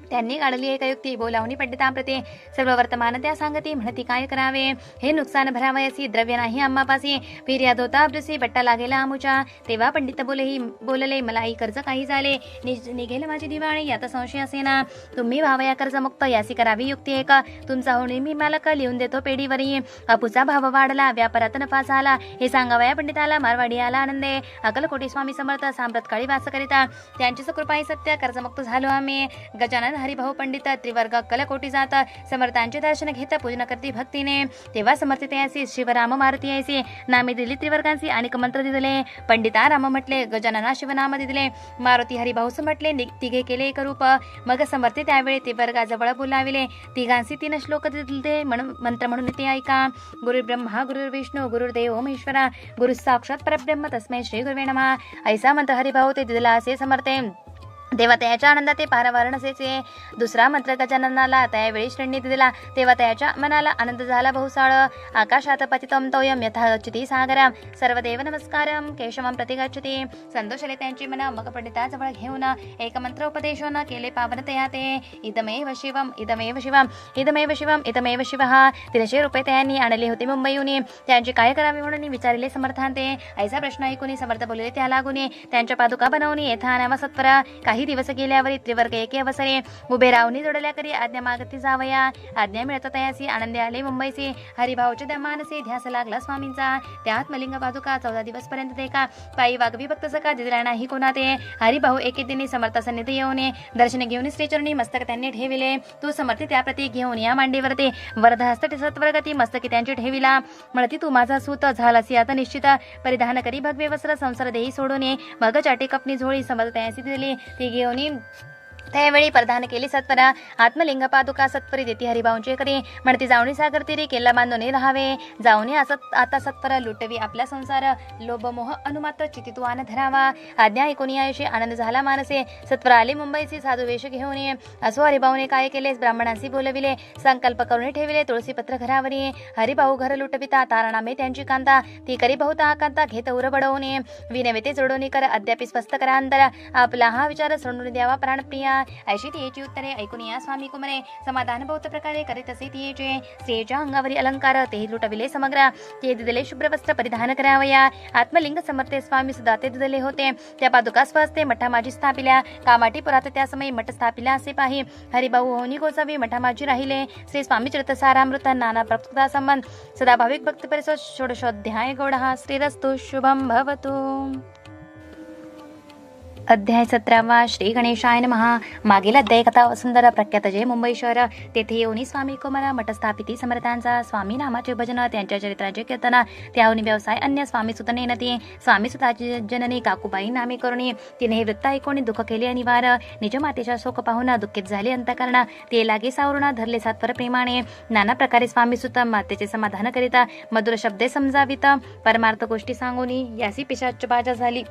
त्यांनी काढली एक युक्ती बोलावणी पंडितांप्रती सर्व वर्तमान त्या सांगती म्हणती काय करावे हे नुकसान भरावयासी द्रव्य नाही आम्हापासी फिर्याद होता अब्रुसी बट्टा लागेला आमुच्या तेव्हा पंडित बोलले मलाही कर्ज काही झाले निघेल माझी दिवाळी यात संशय असेना तुम्ही व्हावया कर्जमुक्त यासी करावी युक्ती एक तुमचा होणे मी मालक लिहून देतो पेढीवरी अपूचा भाव वाढला व्यापारात नफा झाला हे सांगावया पंडिताला मारवाडी आला आनंदे अकलकोटी स्वामी समर्थ सांप्रत काळी वास करिता त्यांची कृपाही सत्य कर्जमुक्त झालो आम्ही गजानन हरिभाऊ पंडित त्रिवर्ग अक्कलकोटी जात समर्थांचे दर्शन घेत पूजन करती भक्तीने तेव्हा समर्थित यासी शिवराम मारुती यासी नामे दिली त्रिवर्गांची अनेक मंत्र दिले पंडिता राम म्हटले गजानना शिवनाम दिले मारुती हरिभाऊस म्हटले तिघे केले एक रूप मग समर्थ त्यावेळी त्रिवर्गाजवळ बोलाविले तिघांशी 3 श्लोक दिले मंत्र म्हणून ते ऐका गुरु ब्रह्मा गुरु विष्णू गुरुदेव महेश्वरा गुरु साक्षात परब्रह्म तस्मै श्री गुरुवे नमः ऐसा मंत्र हरिभाऊ ते दिला असे समर्थे तेव्हा त्याच्या आनंदात ते पारावार नसेचे दुसरा मंत्र गजाननाला त्यावेळी श्रेणी दिला तेव्हा त्याच्या मनाला आनंद झाला बहुसाळ आकाशात पतितम तोयम यथा गच्छति सागरम सर्वदेव नमस्कारम केशवम प्रति गच्छति संतोषले त्यांची मन मग पंडिताजवळ घेऊन एक मंत्र उपदेशोन केले पावन तया ते इदमेव शिवम इदमेव शिवम इदमेव शिवम इदमेव शिवः 300 रुपये त्यांनी आणले होते मुंबईहून त्यांचे काय करावे म्हणून विचारले समर्थांते ऐसा प्रश्न ऐकून समर्थ बोलले त्या लागून त्यांच्या पादुका बनवून येथा आणावा सत्वरा काही दिवस गेल्यावरी त्रिवर्ग एके अवसरे उभे रावणी जोडल्या करी आज्ञा मागती जावया. आज्ञा मिळत तयासी आनंदी आले मुंबईचे. हरिभाऊच्या त्या मानसे ध्यास लागला स्वामींचा. त्या आत्मलिंग पादुका 14 दिवस पर्यंत देखा. पायी वागवी भक्त सका दिसला नाही कोणा ते. हरिभाऊ एके दिनी समर्थ सन्निधी येऊन दर्शन घेऊन श्रीचरणी मस्तक त्यांनी ठेविले. तू समर्थी त्याप्रती घेऊन या मांडीवरती वरदहस्त सत्वरगती मस्तकी त्यांची ठेविला. म्हणती तू माझा सूत झालासी आता निश्चित. परिधान करी भगवे वस्त्र संसार देही सोडून मग चाटी कपनी झोळी समर्थ त्यासी दिली. ती घेऊन त्यावेळी प्रदान केली सत्वरा. आत्मलिंग पादुका सत्वरी देती हरिभाऊंचे करी. म्हणती जावणी सागर तिरी केला बांधून राहावे. जावणी असत आता सत्वर लुटवी आपला संसार. लोभमोह अनुमात्र चितित्वान धरावा. आज्ञा ऐकून यायशी आनंद झाला मानसे. सत्वर आले मुंबईचे साधू वेश घेऊन. असो हरिभाऊने काय केले ब्राह्मणांशी बोलविले. संकल्प करून ठेविले तुळशीपत्र घरावरी. हरिभाऊ घर लुटविता तारणामे त्यांची कांता. ती करी बहुता कांता घेत उर बडवून. विनविते जोडवणी कर अद्यापि स्वस्थ करा अंतर. आपला हा विचार सोडून द्यावा प्राणप्रिया. ऐशी ती याची उत्तरे ऐकून या स्वामी कुमारे. समाधान बहुत प्रकारे करीत असे ती याचे. स्त्रियेच्या अंगावरी अलंकार तेही लुटविले समग्र. ते दिदले शुभ्र वस्त्र परिधान करावया. आत्मलिंग समर्थे स्वामी सुद्धा ते दिदले होते. त्या पादुका स्वस्ते मठा माझी स्थापिल्या. कामाटी पुरात त्या समयी मठ स्थापिल्या असे पाही. हरिभाऊ होनी गोसावी मठा माझी राहिले. श्री स्वामी चरित्र सारामृत नाना प्रकृता संबंध सदा भाविक भक्ती परिसर षोडशोध्याय गौडः. श्रीरस्तु शुभम भवतु. अध्याय 17. श्री गणेशाय नमः. मागील अध्याय कथा सुंदर प्रख्यात जय मुंबई शहर. तेथे येऊन स्वामी कुमार मठ स्थापिती समर्थांचा. स्वामी नामाचे भजन त्यांच्या चरित्राचे कीर्तन. त्याहून व्यवसाय अन्य स्वामी सुत नेनती. स्वामी सुताची जननी काकूबाई नामे करुणी. तिने हे वृत्त ऐकून दुःख केले अनिवार. निज मातेचा शोक पाहून दुःखित झाले अंतकरण. ते लागे सावरून धरले सात्वर प्रेमाने. नाना प्रकारे स्वामी सुत मातेचे समाधान करीता मधुर शब्दे समजावित परमार्थ गोष्टी सांगून यासी पिशाच बाजा झाली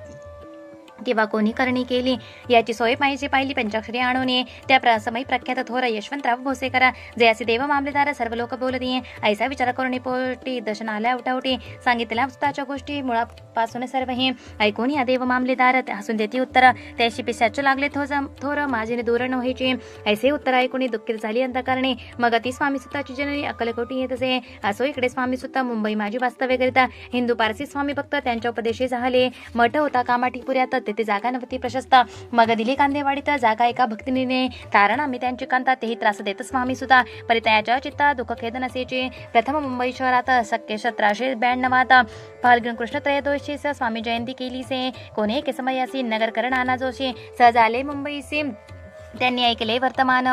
किंवा कोणी करणी केली याची सोय पाहिली पंचाक्षरी आणून. त्या प्रसमयी प्रख्यात थोर यशवंतराव भोसेकर जयासी देव मामलेदार सर्व लोक बोलती. ऐसा विचार करून पोटी दर्शनाला उठावटी सांगितल्या सुताच्या गोष्टी मुळापासून सर्वही ऐकून या देव मामलेदार हसून देती उत्तर. त्याशी पिशाच लागले थोर माझे दूर नव्हायची. ऐसे उत्तर ऐकून दुःखित झाली अंतकरणे. मग ती स्वामी सुताची जननी अक्कलकोटी येत असे. असो इकडे स्वामी सुद्धा मुंबई माझी वास्तव्य करिता. हिंदू पारसी स्वामी भक्त त्यांच्या उपदेशी झाले. मठ होता कामाठीपुऱ्यात. तेथे जागा नव्हती प्रशस्त. मग दिली कांदेवाडीत जागा एका भक्तिनीने. कारण आम्ही त्यांची कांता तेही त्रास देत स्वामी सुद्धा. परितयाच्या चित्ता दुःख खेद नसेचे. प्रथम मुंबई शहरात शक्य 1792 फाल्गुन कृष्ण त्रयोदशी स्वामी जयंती केली से. कोणी एक समयासी नगरकर नाना जोशी सहज आले मुंबईसी. त्यांनी ऐकले वर्तमान.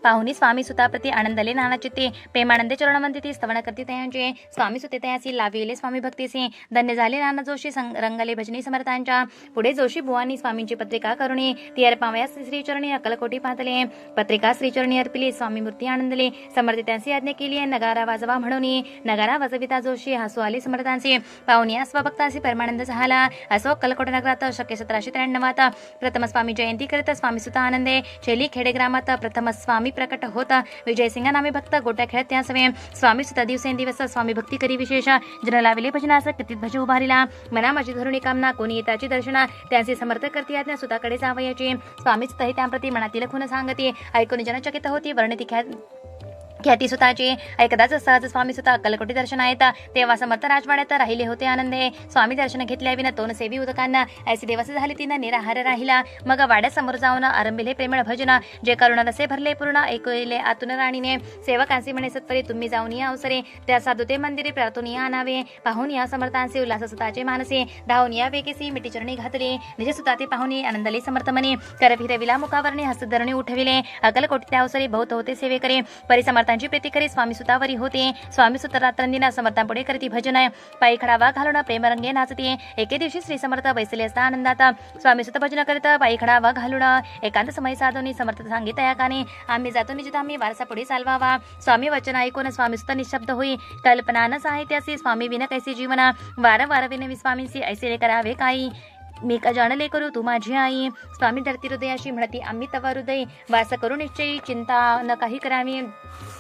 पाहुनी स्वामी सुताप्रती आनंदले नाना चित्ते. प्रेमानंदे चरणवंदिती स्तवन करती तयांचे. स्वामी सुते तयासी लाविले स्वामी भक्तीसी. धन्य झाले नाना जोशी रंगले भजनी समर्थांच्या. पुढे जोशी बुवांनी स्वामींची पत्रिका करुणी ती अर्पावयास श्रीचरणी अक्कलकोटी पाहतले. पत्रिका श्रीचरणी अर्पिली. स्वामी मूर्ती आनंदले. समर्थ त्यांची आज्ञा केली नगारा वाजवा म्हणून. नगारा वाजविता जोशी हसू आले समर्थांचे. पाहुनी स्वभक्तासी परमानंद झाला. असो अक्कलकोट नगरात शक्य 1793 प्रथम स्वामी जयंती करीत स्वामी सुता आनंदे. शेली खेडे ग्रामात प्रथम स्वामी प्रकट होता. विजयसिंग नामे भक्त गोट्या खेळत त्या सवे. स्वामी सुद्धा दिवसेंदिवस स्वामी भक्ती करी विशेष. जन लाविले भजनास कितीत भज उभारिला. मना माझी धरुणी कामना कोणी येताची दर्शना. त्यांचे समर्थ करती आज्ञा सुताकडे जावयाची. स्वामी सुद्धा त्याप्रती मनातील खून सांगते. ऐकून जनचकित होती वर्णिती ख्याती सुताची. ऐकदाच सहज स्वामी सुता अक्कलकोटी दर्शना येता. तेव्हा समर्थ राजवाड्यात राहिले होते आनंदे. स्वामी दर्शन घेतल्या विना तोन सेवी उदकांना. ऐसे दिवस झाले तिनं निराहार राहिला. मग वाड्यासमोर जाऊन आरंभिले प्रेमळ भजन. जे करुण रसे भरले पूर्ण ऐकले आतून राणीने. सेवकांशी म्हणे सत्वरी तुम्ही जाऊन या अवसरे. त्या साधुते मंदिरे प्रार्थून या आणावे. पाहून या समर्थांचे उल्हास सुताचे मानसे. धावून या वेकेसी मिठी चरणी घातले. निज सुता ते पाहुणी आनंदले समर्थ मनी. कर फिरविला मुखावरणी हस्तधरणी उठविले. अक्कलकोटी त्या अवसरी बहुत होते सेवेकरे. परिसमर्थ प्रीती करी स्वामी सुतावरी होते. स्वामी सुत रात्रंदिना समर्थांपुढे करती भजन. पायी खडावा घालून प्रेमरंगे नाचते. एके दिवशी श्री समर्थ बैसले असता आनंदात. स्वामी सुत भजन करीत पायी खडावा घालून एकांत समय साधून समर्थ सांगित याकाने. आम्ही जातो निजित आम्ही वारसा पुढे चालवावा. स्वामी वचन ऐकून स्वामी सुत निशब्द होई. कल्पना न साहित्यासी स्वामी विन कैसे जीवना. वारंवार विनवी स्वामींशी ऐसे करावे काही. मी का जाणले करू तू माझी आई. स्वामी धरती हृदयाशी म्हणती आम्ही तवा हृदय. वास करू निश्चयी चिंता न काही करावी.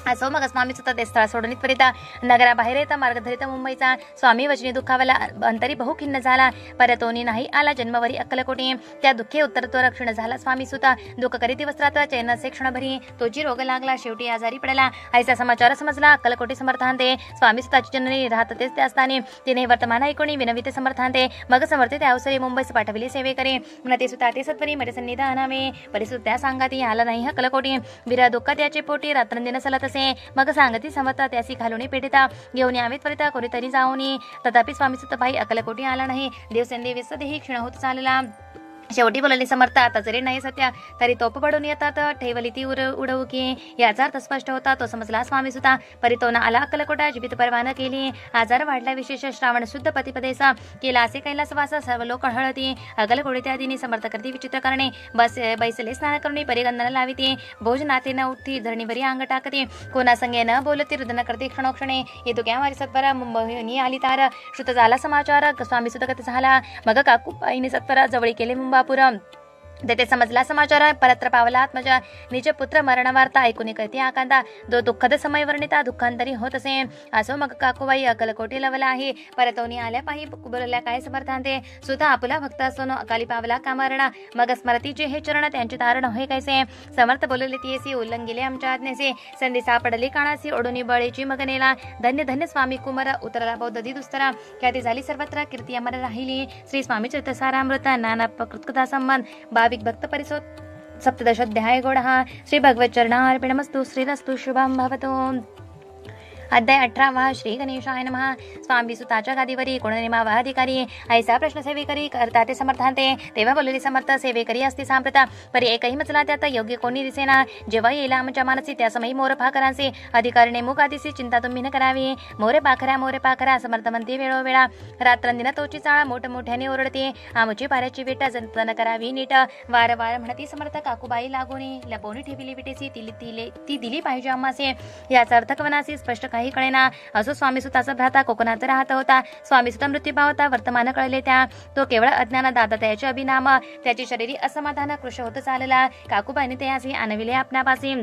असो मग स्वामी सुद्धा ते स्थळ सोडून त्वरिता नगराबाहेर येता मार्ग धरिता मुंबईचा. स्वामी वचनी दुःखावला अंतरी बहु खिन्न झाला. परतोनी नाही आला जन्मवरी अक्कलकोटी. त्या दुःखे उत्तर तो रक्षण झाला स्वामी सुता. दुःख करीती वस्त्रात चैनसे क्षणभरी. तोची रोग लागला शेवटी आजारी पडला. ऐसा समाचार समजला अक्कलकोटी समर्थांते. स्वामी सुताची जननी राहत तेच त्या असताना तिने वर्तमान ऐकून विनविते समर्थांते. मग समर्थ त्या अवसरी मुंबईस पाठविले सेवे करे म्हणते सुता ते सत्वरी मरे सन्निधानावे परिसुद्धा सांगाती आला नाही हकलकोटी विरा दुःख त्याचे पोटी रात्रंदिन सलत असे मग सांगती समता त्यासी घालून पेटिता घेऊन यावेत परिता कोणीतरी जाऊनी तथापि स्वामी सुत भाई अकलकोटी आला नाही दिवसेंदिवस देही क्षण होत चालला शेवटी बोलले समर्थ आता जरी नाही सत्या तरी तोप पडून येतात ठेवली ती उडवू की याचा अर्थ स्पष्ट होता तो समजला स्वामी सुता परितोना आला अक्कलकोटा जीवित परवाना केली आजार वाढला विशेष श्रावण शुद्ध पतिपदेसा केला असे कैलासवासा सर्व लोक हळती अकलकोटी त्या दिनी समर्थ करती विचित्र करणे बैसले स्नान करणे परिगंधन लाविते भोजनाथे न उठती धरणीवरी अंग टाकते कोणा संगे न बोलती रुदन करते क्षणोक्षणे येतो क्या वारी सत्वरा मुंबईनी आली तार श्रुत झाला समाचार स्वामी सुत कथ झाला मग काकूबाईने सत्वरा जवळी केले मुंबापुरम तेथे समजला समाचार परत्र पावला आत्मजा निज पुत्र मरण वार्ता ऐकून करते आकांदा दो दुःखद समय वर्णिता दुःखांतरी होत असे असो मग काकूबाई अकलकोटी लवला आहे परतवणी आल्या पाही बोलल्या काय समर्थांते सुद्धा आपुला भक्त असो अकाली पावला का मरणा मग स्मरतीचे हे चरण त्यांचे तारण होय कैसे समर्थ बोलले तीसी उल्लंघिले आमच्या आज्ञेचे संधी सापडली काणासी ओढुनी बळीची मग नेला धन्य धन्य स्वामी कुमार उतरला बौद्धी दुस्तरा ख्याती झाली सर्वत्र कीर्ती अमर राहिली श्री स्वामी चरित्र सारामृत नाना प्रकृतकथा संबंध भाविक भक्त परिसोत सप्तदश अध्याय गोडहा श्री भगवत चरणार्पणमस्तु श्रीरस्तु शुभम भवतु अध्याय 18 श्री गणेशाय नमः स्वामी सुताच्या गादीवरी कोण नेमावा अधिकारी ऐसा प्रश्न सेवेकरी करता ते समर्थांते तेव्हा बोललेली समर्थ सेवेकरी असती सांप्रता परी एकही मचला त्यात योग्य कोणी दिसेना जेव्हा येईल आमच्या मानसी त्या समयी मोर पाखरांचे अधिकारी नेमूक आदिसी चिंता तुम्ही न करावी मोरे पाखरा समर्थ म्हणते वेळोवेळा रात्रंदिन तोची चाळा मोठमोठ्याने ओरडते आमची पाऱ्याची विटा जतन करावी नीट वार म्हणती समर्थ काकूबाई लागोनी लपवणी ठेविली विटेसी ती दिली पाहिजे आम्हासे याचा अर्थ कवनासी स्पष्ट काही कळेना असो स्वामी सुताचा भ्राता कोकणात राहत होता स्वामी सुता मृत्यू पावता वर्तमान कळले त्या तो केवळ अज्ञान दादा त्याचे अभिनाम त्याची शरीरी असमाधान कृश होत चालला काकूबाईने त्यासी आणविले आपणापासी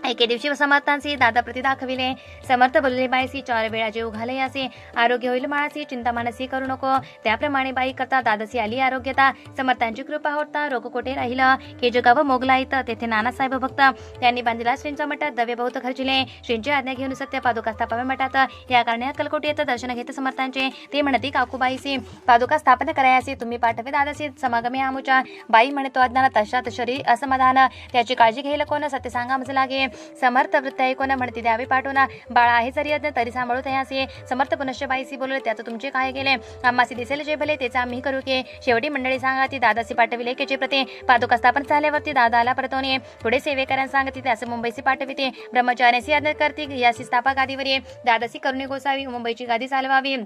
एके दिवशी समर्थांशी दादा प्रति दाखविले समर्थ बोलले बाईसी 4 वेळा जेव घाले असे आरोग्य होईल माळासी चिंता मानसी करू नको त्याप्रमाणे बाई करता दादासी आली आरोग्यता समर्थांची कृपा होता रोग कोठे राहिलं के जगाव मोगला इथं तेथे नानासाहेब भक्त त्यांनी बांधलेला श्रींचा मठात दवे बहुत खर्चिले श्रींची आज्ञा घेऊन सत्य पादुका स्थापना मठात या कारणे अक्कलकोटी येतं दर्शन घेत समर्थांचे ते म्हणते काकूबाईसी पादुका स्थापना करायची तुम्ही पाठवे दादासी समागमे आमुच्या बाई म्हणतो अज्ञान तशात शरीर असमाधान त्याची काळजी घ्यायला कोण सत्य सांगा मज लागे समर्थ वृत्त ऐकून म्हणते द्यावे पाठवून बाळा आहे जरी अज्ञ तरी सांभाळू तयासी समर्थ पुनश्च बाईसी बोलले त्यात तुमचे काय गेले आम्हासी दिसेल जे भले त्याचा आम्ही करू के शेवटी मंडळी सांगा ती दादासी पाठविले केचे प्रते पादुका स्थापन झाल्यावरती दादाला परतवणे पुढे सेवेकरांना सांगते त्याचे मुंबईसी पाठविते ब्रह्मचार्यासी आज्ञा करते यासी स्थापक गादीवर दादासी करुणी गोसावी मुंबईची गादी चालवावी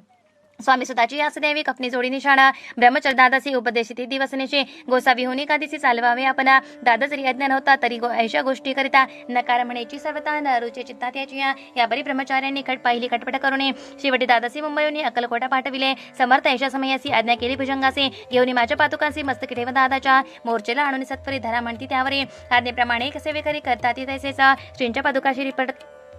स्वामी सुताची यास देवी कपनी जोडी निशाणा ब्रह्मचर्य दादासी उपदेशित दिवसनेचे गोसावी होनी कादीसी चालवावे आपण दादा जरी अज्ञान होता तरी ऐशा गोष्टी करिता नकार म्हणेची सर्वता न रुचे चित्ता त्याची या बरी ब्रह्मचार्यांनी पहिली खटपट करूने शेवटी दादासी मुंबईहून अक्कलकोटा पाठविले समर्थ ऐशा समयासी आज्ञा केली भुजंगासे घेऊन माझ्या पातुकांसी मस्तकी ठेव दादाच्या मोर्चेला आणून सत्वरी धरा म्हणती त्यावर आज्ञेप्रमाणे सेवेकरी करतात तैसेच श्रींच्या पादुकाशी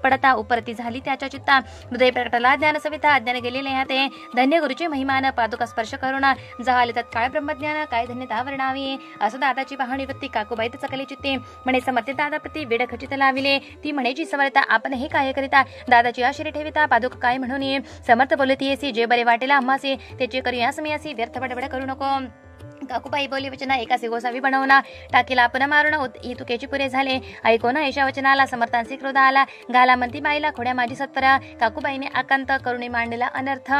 पडता उपरती झाली त्याच्या चित्ता हृदय प्रकटला ज्ञान सविता अज्ञान गेलेले ते धन्य गुरुची महिमान पादुका स्पर्श करून झाले तत्काळ ब्रह्मज्ञान काय धन्यता वर्णावी असं दादाची पाहणी वृत्ती काकूबाई चकली चित्ते म्हणे समर्थ दादा प्रती वेड खचित लाविले ती म्हणेची समर्थ आपण हे काय करिता दादाची आश्री ठेविता पादुका काय म्हणून समर्थ बोलती येसी जे बरे वाटेला आम्हासे त्याचे करू या समयासी व्यर्थ बडबड करू नको काकूबाई बोली वचना एकासी गोसावी बनवना टाकीला आपण मारून ही तुकेची पुरे झाले ऐको ना ऐशा वचनाला समर्थांशी क्रोध आला घाला म्हणती बाईला खोड्या माझी सत्वरा काकूबाईने आकांत करुणी मांडला अनर्थ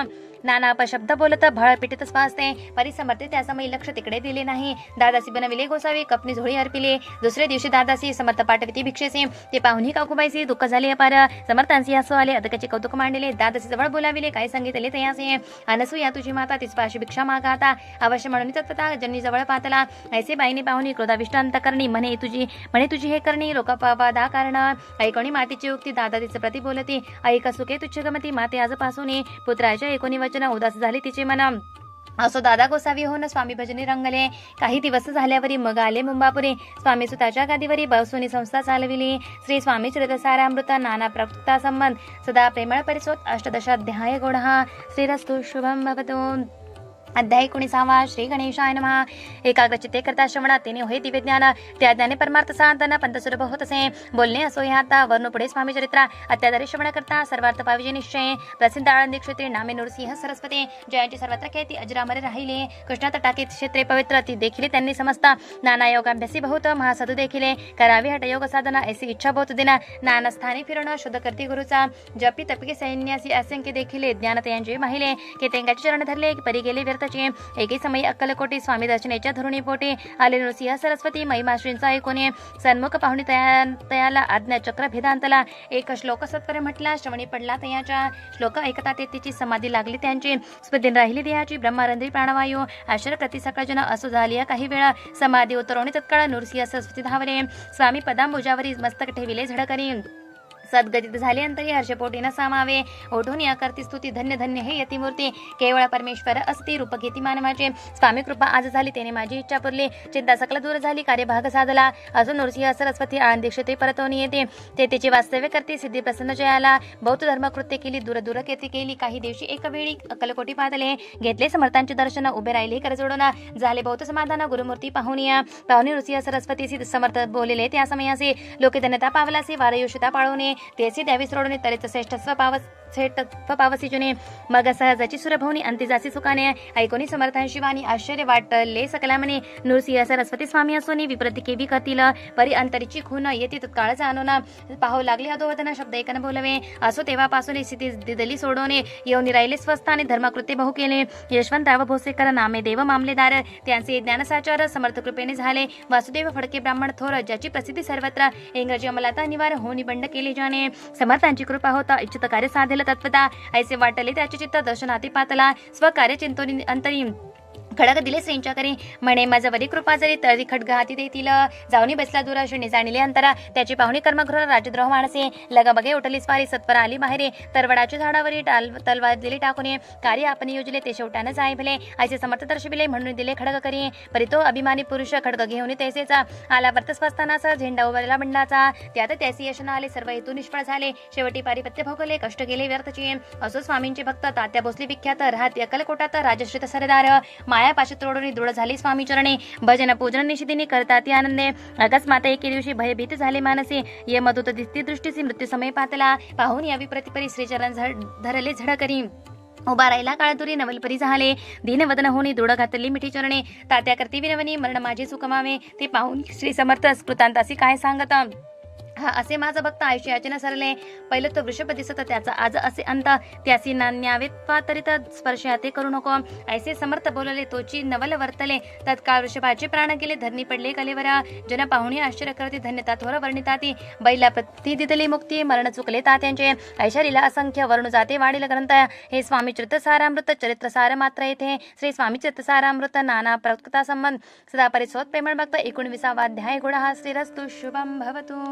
नाना अपशब्द बोलत भळ पिटीतच वाचते परिसमर्थे त्या समयी लक्ष तिकडे दिले नाही दादासी बनविले गोसावी कपनी झोळी अर्पिले दुसरे दिवशी दादासी समर्थ पाठविती भिक्षेसे ते पाहुनी काकूबाईसी दुःख झाले अपार समर्थांशी हसू आले अदकाचे कौतुक मांडले दादासी जवळ बोलाविले काय सांगितले तयासे अनसूया तुझी माता तिच पाशी भिक्षा मागा आता अवश्य म्हणून तत्पता जन्नी जवळ पातला ऐसे बाईने पाहुनी क्रोधाविष्ट अंतकरणी म्हणे तुझी हे करणी लोकपादा कारण ऐकोणी मातीची उक्ती दादा तिचे प्रति बोलती ऐक सुखे तुच्छ गमती माते आजपासून पुत्राच्या एकोणी वचन उदास झाली तिचे मन असो दादा गोसावी होऊन स्वामी भजनी रंगले काही दिवस झाल्यावरी मग आले मुंबापुरी स्वामी सुताच्या गादीवरी बसुनी संस्था चालविली श्री स्वामी चरित्र सारामृत नाना प्रकृता संबंध सदा प्रेमळ परिसोत 18 अध्याय गोडहा श्रीरस्तु शुभम भवतु अध्याय 19 श्री गणेशाय नमः. एकाग्रचित्ते करता श्रवणात तेने होय दिव्य ज्ञान, त्या ज्ञाने परमार्थ साधन पंथ सुलभ होत असे. बोलणे असो हे आता वर्ण पुढे स्वामी चरित्र अत्याधारी श्रवण करता सर्वार्थ पाविजे निश्चय. प्रसिद्ध आळंदी क्षेत्रे नामे नृसिंह सरस्वती, जयांची सर्वत्र ख्याती अजरामरे राहिले. कृष्णा तटाके क्षेत्रे पवित्र ती देखिले त्यांनी समजता. नाना योगाभ्यासी बहुत महासाधू देखिले, करावी हठ योग साधना ऐसी इच्छा बहुत दिना. नाना स्थानी फिरणं शुद्ध करती गुरुचा, जपी तपिके सैन्यासी असंख्य देखिले. ज्ञान त्यांचे माहिले, केतेंगाचे चरण धरले परी गेले व्यर्थ. एके समयी अक्कलकोटी स्वामी दर्शनाच्या धरुणी पोटे आले नृसिंह सरस्वती. महिमाश्रींचा ऐकोने सन्मुख पाहुणी तयाला आज्ञा चक्र भेदांतला. एक श्लोक सत्पर म्हटला श्रवणी पडला तयाच्या. श्लोक ऐकता ते तिची समाधी लागली त्यांची. स्मृतीन राहिली देहाची ब्रह्मारंधी प्राणवायू. आश्चर्य प्रति सकळ जन असो झाली काही वेळा. समाधी उतरवणे तत्काळ नृसिंह सरस्वती धावले. स्वामी पदांबुजावरी मस्तक ठेविले झडकरी. सद्गतीत झाले अंतरी हर्षपोटी न सामावे. ओढून या करती स्तुती धन्य धन्य हे यतिमूर्ती. केवळ परमेश्वर असती रूप घेती मानवाचे. स्वामी कृपा आज झाली त्याने माझी इच्छा पुरली. चिंता सकल दूर झाली कार्यभाग साधला. अजून नृसिंह सरस्वती आळंदी क्षेत्री परतवणी येते. ते तिचे वास्तव्य करते सिद्धी प्रसन्न जयाला. बौद्ध धर्मकृत्य केली दूर दूर कीर्ती केली. काही दिवशी एक वेळी अक्कलकोटी पाहतले. घेतले समर्थांचे दर्शन उभे राहिले कर जोडून. झाले बौद्ध समाधान गुरुमूर्ती पाहुनिया. पाहुणी नृसिंह सरस्वती सिद्ध समर्थ बोलले त्या समयासी. लोके धन्यता पावलासी वारयोषिता पाळवणे. तेसी द्यावी सोडणे तरीच श्रेष्ठत्व पावसी जुने. मग सहजाची सुरभवणी अंतिजासी सुखाने. ऐकोनी समर्थांशी वाणी आश्चर्य वाटले सकला म्हणे. नृसिंह सरस्वती स्वामी असोनी विप्रती केवी करतील. परी अंतरीची खून येते तत्काळ जाणून. पाहू लागले अधोवदन शब्द ऐकन बोलवे. असो तेव्हापासून स्थिती दिदली सोडवणे. येऊन राहिले स्वस्थाने धर्मकृत्य बहु केले. यशवंतराव भोसेकर नामे देव मामलेदार. त्यांचे ज्ञानसाचार समर्थ कृपेने झाले. वासुदेव फडके ब्राह्मण थोर ज्याची प्रसिद्धी सर्वत्र. इंग्रजी अंमलाता निवार होऊन बंड केले जाणे. समर्थांची कृपा होता इच्छित कार्य साधेल तत्वता. ऐसे वाटले त्याचे चित्त दर्शनाती पातला. स्वकार्य चिंतोनी अंतरी खडक दिले श्रींच्या करी. म्हणे माझ्यावरी कृपा जरी तळी खडग हाती देतील. जाऊनी बसला दूर शून्य जाणिले अंतरा. त्याची पाहुणी कर्मगृह राजद्रोह माणसे. लगबगे उठली स्वारी सत्वर आली बाहेरे. तरवडाच्या झाडावरी तलवार दिली टाकून. कार्य आपण योजले ते शेवटानं जाय भले. ऐसे समर्थ दर्शविले म्हणून दिले खडग करी. परी तो अभिमानी पुरुष खडग घेऊन तैसेचा आला वर्तस्व असतानाचा झेंडा उभारला बंडाचा. त्यात त्यासी यश आले सर्व हेतू निष्फळ झाले. शेवटी पारिपत्य भोगले कष्ट गेले व्यर्थचे. असो स्वामींचे भक्त तात्या भोसले विख्यात. राहत अक्कलकोटात राजश्रित सरदार. माया पाश तोडून दृढ झाली स्वामी चरणे. भजन पूजन निशिदिनी करतात आनंदे. अकस्मात एके दिवशी भयभीत झाले मानसे. ये मधुत दिसती दृष्टीसी मृत्यू समय पातला. पाहून यावी प्रतिपरी श्रीचरण धरले झडकरी. उभा राहिला काळदुरी नवलपरी झाले. दीनवदन होणी दृढ घातली मिठी चरणे. तात्या करती विनवणी मरण माझे सुकमावे. ते पाहून श्री समर्थ स्कृतांतासी काय सांगत. हा असे माझा भक्त आयुष्याचे न सरले. पहिलं तो वृषभ दिसत त्याचा आज असे अंत. त्यासी नान्यावेत्वा तरित स्पर्शा ते करू नको. ऐसे समर्थ बोलले तोची नवल वर्तले. तत्काळ वृषभाचे प्राण गेले धरणी पडले कलेवरा. जन पाहुणी आश्चर्य करते धन्यता थोर वर्णिताती. बैला प्रति दिदली मुक्ती मरण चुकले तात्यांचे. ऐशारीला असंख्य वर्ण जाते वाढील ग्रंथ. हे स्वामी चरित्रसारामृत चरित्रसार मात्र येथे. श्री स्वामी चरित्रसारामृत नाना प्रकृता संबंध सदा परिसोत प्रेमळ भक्त. 19वा अध्याय गुण हा श्रीरस्तु शुभम भवतु.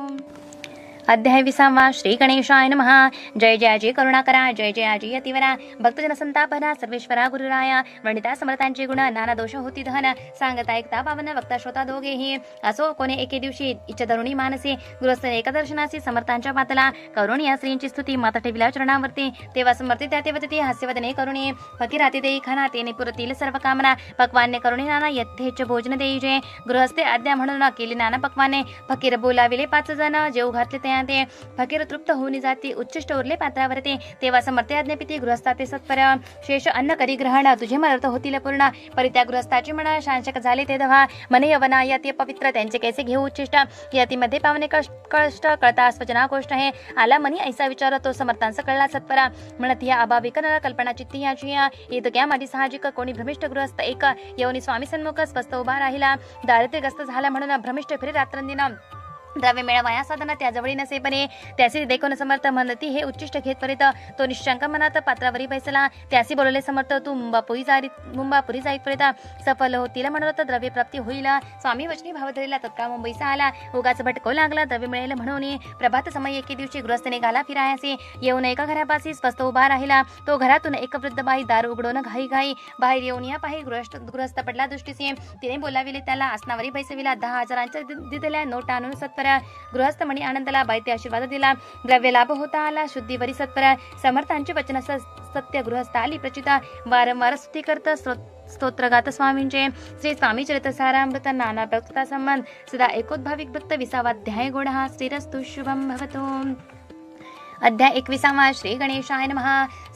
अध्याय 20 श्री गणेशाय नमः. जय जयाजी करुणाकरा जय जयाजी यतिवरा. भक्तजन संतापना सर्वेश्वरा गुरुराया. वर्णिता समर्थांचे गुण नाना दोष होती दहन. सांगता ऐकता पावन वक्ता श्रोता दोघेही. असो कोणे एके दिवशी इच्छा धरुणी मानसी. गृहस्थ एकदर्शनासी समर्थांच्या मातला. करुण या श्रींची स्तुती माता ठेविला चरणावरती. तेव्हा समर्थी त्या तेवती हास्यवदने करुणे. फकीराती देई खाना तेने पुरतील सर्व कामना. पक्वान्य करुणी नाना यथेच भोजन देईजे. गृहस्थे आज्ञा म्हणून केली नाना पक्वाने. फकीर बोलाविले 5 जण जेव घातले ते. फकीर तृप्त होऊन जाती उच्चिष्ट उरले पात्रावरती. तेव्हा समर्थे आज्ञापिती गृहस्थाते सत्पर. शेष अन्न करी ग्रहण तुझे मनर्थ होतील पूर्ण. परी त्या गृहस्थाची म्हणा शांशक झाले ते दहा. मने यवना यती पवित्र त्यांचे कैसे घेऊ उच्चिष्ट. यतीमध्ये पावने कष्ट कळता स्वजना गोष्ट हे. आला मनी ऐसा विचार तो समर्थांचा कळला सत्परा. म्हणत या अभाविक न कल्पना चित्ती याची. इतक्या माझी साहजिक कोणी भ्रमिष्ठ गृहस्थ एक. येऊनी स्वामी सन्मुख स्वस्थ उभा राहिला. दारिद्र्यग्रस्त झाला म्हणून भ्रमिष्ठ फिरे रात्रंदिन. द्रव्य मेळवाया साधना त्याजवळी नसेपणे. त्यासी देखून समर्थ म्हणती हे उच्चिष्ट घेत परित. तो निशंक मनात पात्रावरी बैसला. त्यासी बोलले समर्थ तू मुंबापुरी जाईत परित. सफल होतील म्हणत द्रव्य प्राप्ती होईल. स्वामी वचनी भाव धरला तत्काळ मुंबईचा आला. उगाच भटकू लागला द्रव्य मिळेल म्हणून. प्रभात समय एके दिवशी गृहस्थ निघाला फिरायासी. येऊन एका घरापाशी स्वस्त उभा राहिला. तो घरातून एक वृद्ध बाई दार उघडून घाई घाई बाहेर येऊन या पाही गृहस्थ पडला दृष्टीसी. तिने बोलाविले त्याला आसनावरी बैसविला. 10,000च्या दिलेल्या नोट आणून सत्पर. गृहस्थ म्हणी आनंदला. बाईते आशीर्वाद दिला. द्रव्य लाभ होता आला. शुद्धीवरी सत्पर. समर्थांचे वचन सत्य गृहस्थ आली प्रचिता. वारंवार स्तुती करत स्तोत्रगात स्वामींचे श्री स्वामी चरित्र सारामृत नाना प्रवक्ता संबंध सदा एकोद्भाविक भक्त 20वाध्याय गोडा श्रीरस्तु शुभम भवतु. अध्याय 21. श्री गणेशाय नमः.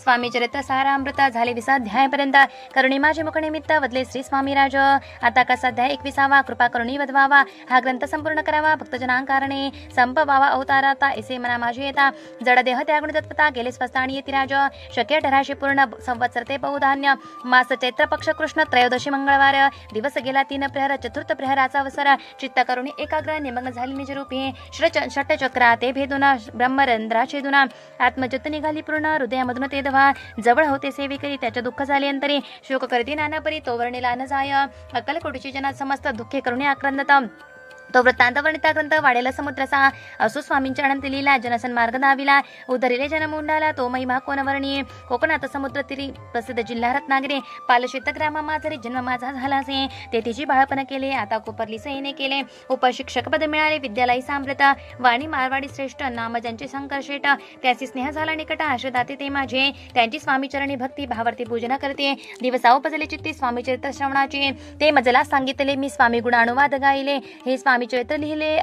स्वामी चरित्र सारामृत झाले 20 अध्यायापर्यंत. करुणिमाचे मुखनिमित्त वदले श्री स्वामीराज. आता कसा अध्याय 21. कृपा करुणी वधवावा, हा ग्रंथ संपूर्ण करावा भक्तजनांकारणे संपवावा अवताराता ऐसे मना माझे येता. जड देह त्यागुण तत्पता गेले स्वस्त आणि येतिराज. शक्य 1800 पूर्ण संवत्सर ते बहुधान्य. मास चैत्र पक्ष कृष्ण त्रयोदशी मंगळवार. दिवस गेला 3 प्रहर. चतुर्थ प्रहराचा अवसर. चित्त करुणी एकाग्र निमग्न झाली निजरूपी. षटचक्रा ते भेदून ब्रह्मरंध्रा छेदून आत्मज्योत निघाली पूर्ण. हृदयामधून ते दवा जवळ होते सेविकरी. त्याचे दुःख झाले अंतरी. शोक करती नानापरी तो वर्णिला न जाय. अक्कलकोटीची जनात समस्त दुःखे करुणी आक्रंदत. तो वृत्तांत वर्णिता ग्रंथ वाढेला समुद्रसा. असो स्वामींच्या अनंत लीला जनसन्मार्ग दाविला. उदरिले जनमुंडाला तो महिमा कोण वर्णीय. कोकणात समुद्र तीरी प्रसिद्ध जिल्हा रत्नागिरी. पालशीत ग्रामा माझरी जन्म माझा झालासे. तेथीची बाळपण केले आता कोपरली सैने केले. उपशिक्षक पद मिळाले विद्यालयी साम्रत. वाणी मारवाडी श्रेष्ठ नाम ज्यांचे शंकर शेठ. त्याची स्नेह झाला निकट आश्रदाते ते माझे. त्यांची स्वामी चरणी भक्ती भावार्थी पूजन करते. दिवसा उपजले चित्ती स्वामी चरित्र श्रवणाचे. ते मजला सांगितले मी स्वामी गुणानुवाद गायले. हे स्वामी चरित्र लिहिले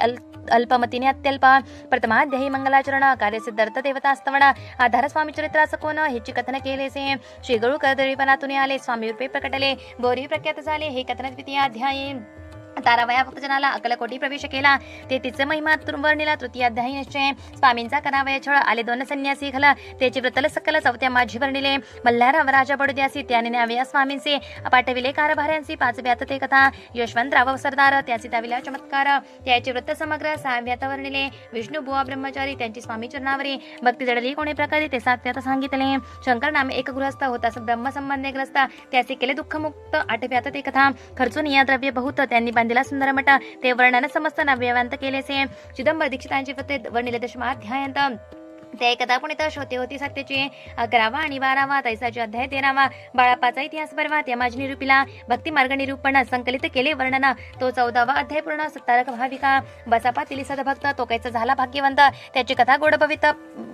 अल्पमतीने अत्यल्प. प्रथमाध्यायी मंगलाचरण कार्यसिद्धार्थ देवता स्तवण. आधार स्वामी चरित्रास कोण हेची कथन केलेसे. श्रीगळू कर्दळीपणातून आले स्वामी रूपे प्रकटले. बोरी प्रख्यात झाले हे कथन द्वितीय अध्यायी. तारावया भक्तजनाला अकलकोटी प्रवेश केला. ते तिचे महिमा वर्णिला तृतीय अध्यायी निश्चय. स्वामींचा करावया छळ आले 2 संन्यासी घला. त्याची व्रतल सकल चौथ्या माझी वर्णिले. मल्हार राजा बडद्यासी त्याने न्याव्या स्वामींचे. पाठविले कारभाऱ्यांसी 5व्यात ते कथा. यशवंतराव सरदार त्याचे दाविला चमत्कार. त्याचे व्रत समग्र 6व्यात वर्णिले. विष्णू बुवा ब्रह्मचारी त्यांची स्वामी चरणावरी भक्ती जडली कोणी प्रकारे ते 7व्यात सांगितले. शंकर नामे एक गृहस्थ होता ब्रह्मसंबंधे ग्रस्त. त्याचे केले दुःखमुक्त 8व्यात ते कथा. खर्चून या द्रव्य बहुत त्यांनी दिला सुंदर मठ. ते वर्णन समस्त नव्यवंत केलेसे. चिदंबर दीक्षितांची व्रते वर्णिले 10माध्यायांत. ते एकदा पुणित श्रोते होती सत्याची. 11वा आणि 12वा तैसाचे अध्याय 13वा. बाळापाचा इतिहास परवा त्या माझी निरूपिला. भक्ती मार्ग निरूपण संकलित केले वर्णन. तो 14वा अध्याय पूर्ण 17 भाविका. बसापा तिली सदभक्त तो कैसा झाला भाग्यवंत. त्याची कथा गोड भवित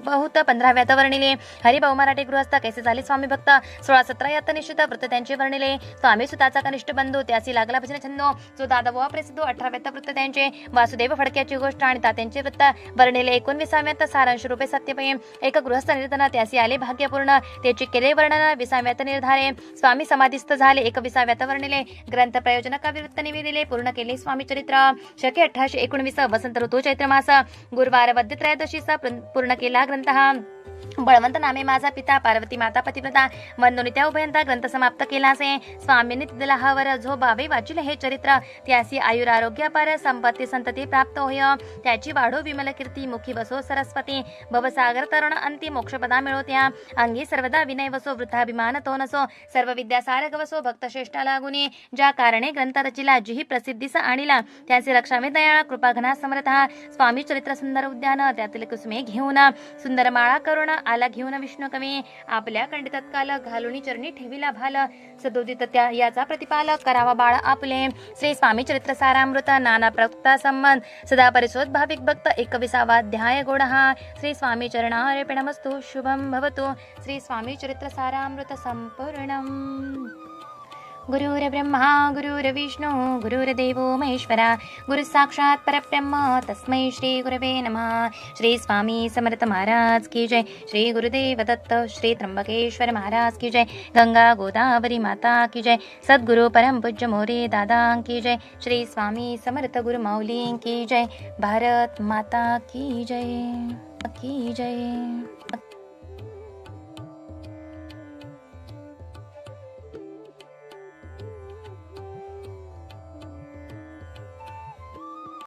बहुत 15व्यात वर्णिले. हरिभाऊ मराठे गृहस्थ कैसे झाले स्वामी भक्त. 16-17 यात निश्चित व्रत त्यांचे वर्णिले. स्वामी सुताचा कनिष्ठ बंधू त्यासी लागला भजन छंदो. जो दादाबुवा प्रसिद्ध 18व्यात वृत्त त्यांचे. वासुदेव फडक्याची गोष्ट आणि तात्यांचे वृत्त वर्णिले. 19व्यात सारांश रूपे सत्य एक गृहस्थ निर्धन त्यासी आले भाग्यपूर्ण. त्याची केले वर्णन 20व्यात निर्धारे. स्वामी समाधीस्थ झाले 21व्यात वर्णिले. ग्रंथ प्रयोजन कविवृत्त निवेदिले पूर्ण केले स्वामी चरित्र. शके 1819 वसंत ऋतू चैत्र मास. गुरुवार वद्य त्रयोदशीचा पूर्ण केला ग्रंथ हा. बळवंत नामे माझा पिता पार्वती माता पतिव्रता. वंदोनी त्या उभयंता ग्रंथ समाप्त केलासे. स्वामींनी दिला हवर जो बावे वाचिले हे चरित्र. त्यासी आयुरारोग्य अपार संपत्ती संतती प्राप्त होय. त्याची वाढो विमल कीर्ती मुखी बसो सरस्वती. भवसागर तरुण अंती मोक्षपदा मिळोत्या. अंगी सर्वदा विनय वसो वृद्धाभिमान तो नसो. सर्व विद्या सारग वसो भक्त श्रेष्ठा लागुनी. ज्या कारणे ग्रंथ रचिला जिही प्रसिद्धीस आणिला. त्याचे रक्षावे दयाळा कृपाघना समर्था. स्वामी चरित्र सुंदर उद्यान त्यातील कुसुमे घेऊन. सुंदर माळा करुण आला घेऊन विष्णू कवी. आपल्या कंडी तत्काल घालून चरणी ठेविला भाल. सदोदित त्या याचा प्रतिपालक करावा बाळ आपले. श्री स्वामी चरित्र सारामृत नाना प्रवक्ता संबंध सदा परिशोध भाविक भक्त 21वा अध्याय गोडहा. श्री स्वामी चरणार्पणमस्तु शुभम भवतु. श्री स्वामी चरित्र सारामृत संपूर्णम्. गुरुर्ब्रह्मा गुरुर्विष्णू गुरुर्देवो महेश्वरा. गुरु साक्षात परब्रह्म तस्मै श्री गुरवे नमः. श्री स्वामी समर्थ महाराज की जय. श्री गुरुदेव दत्त श्री त्र्यंबकेश्वर महाराज की जय. गंगा गोदावरी माता की जय. सद्गुरु परम पूज्य मोरे दादा की जय. श्री स्वामी समर्थ गुरु माऊली की जय. भारत माता की जय की जय.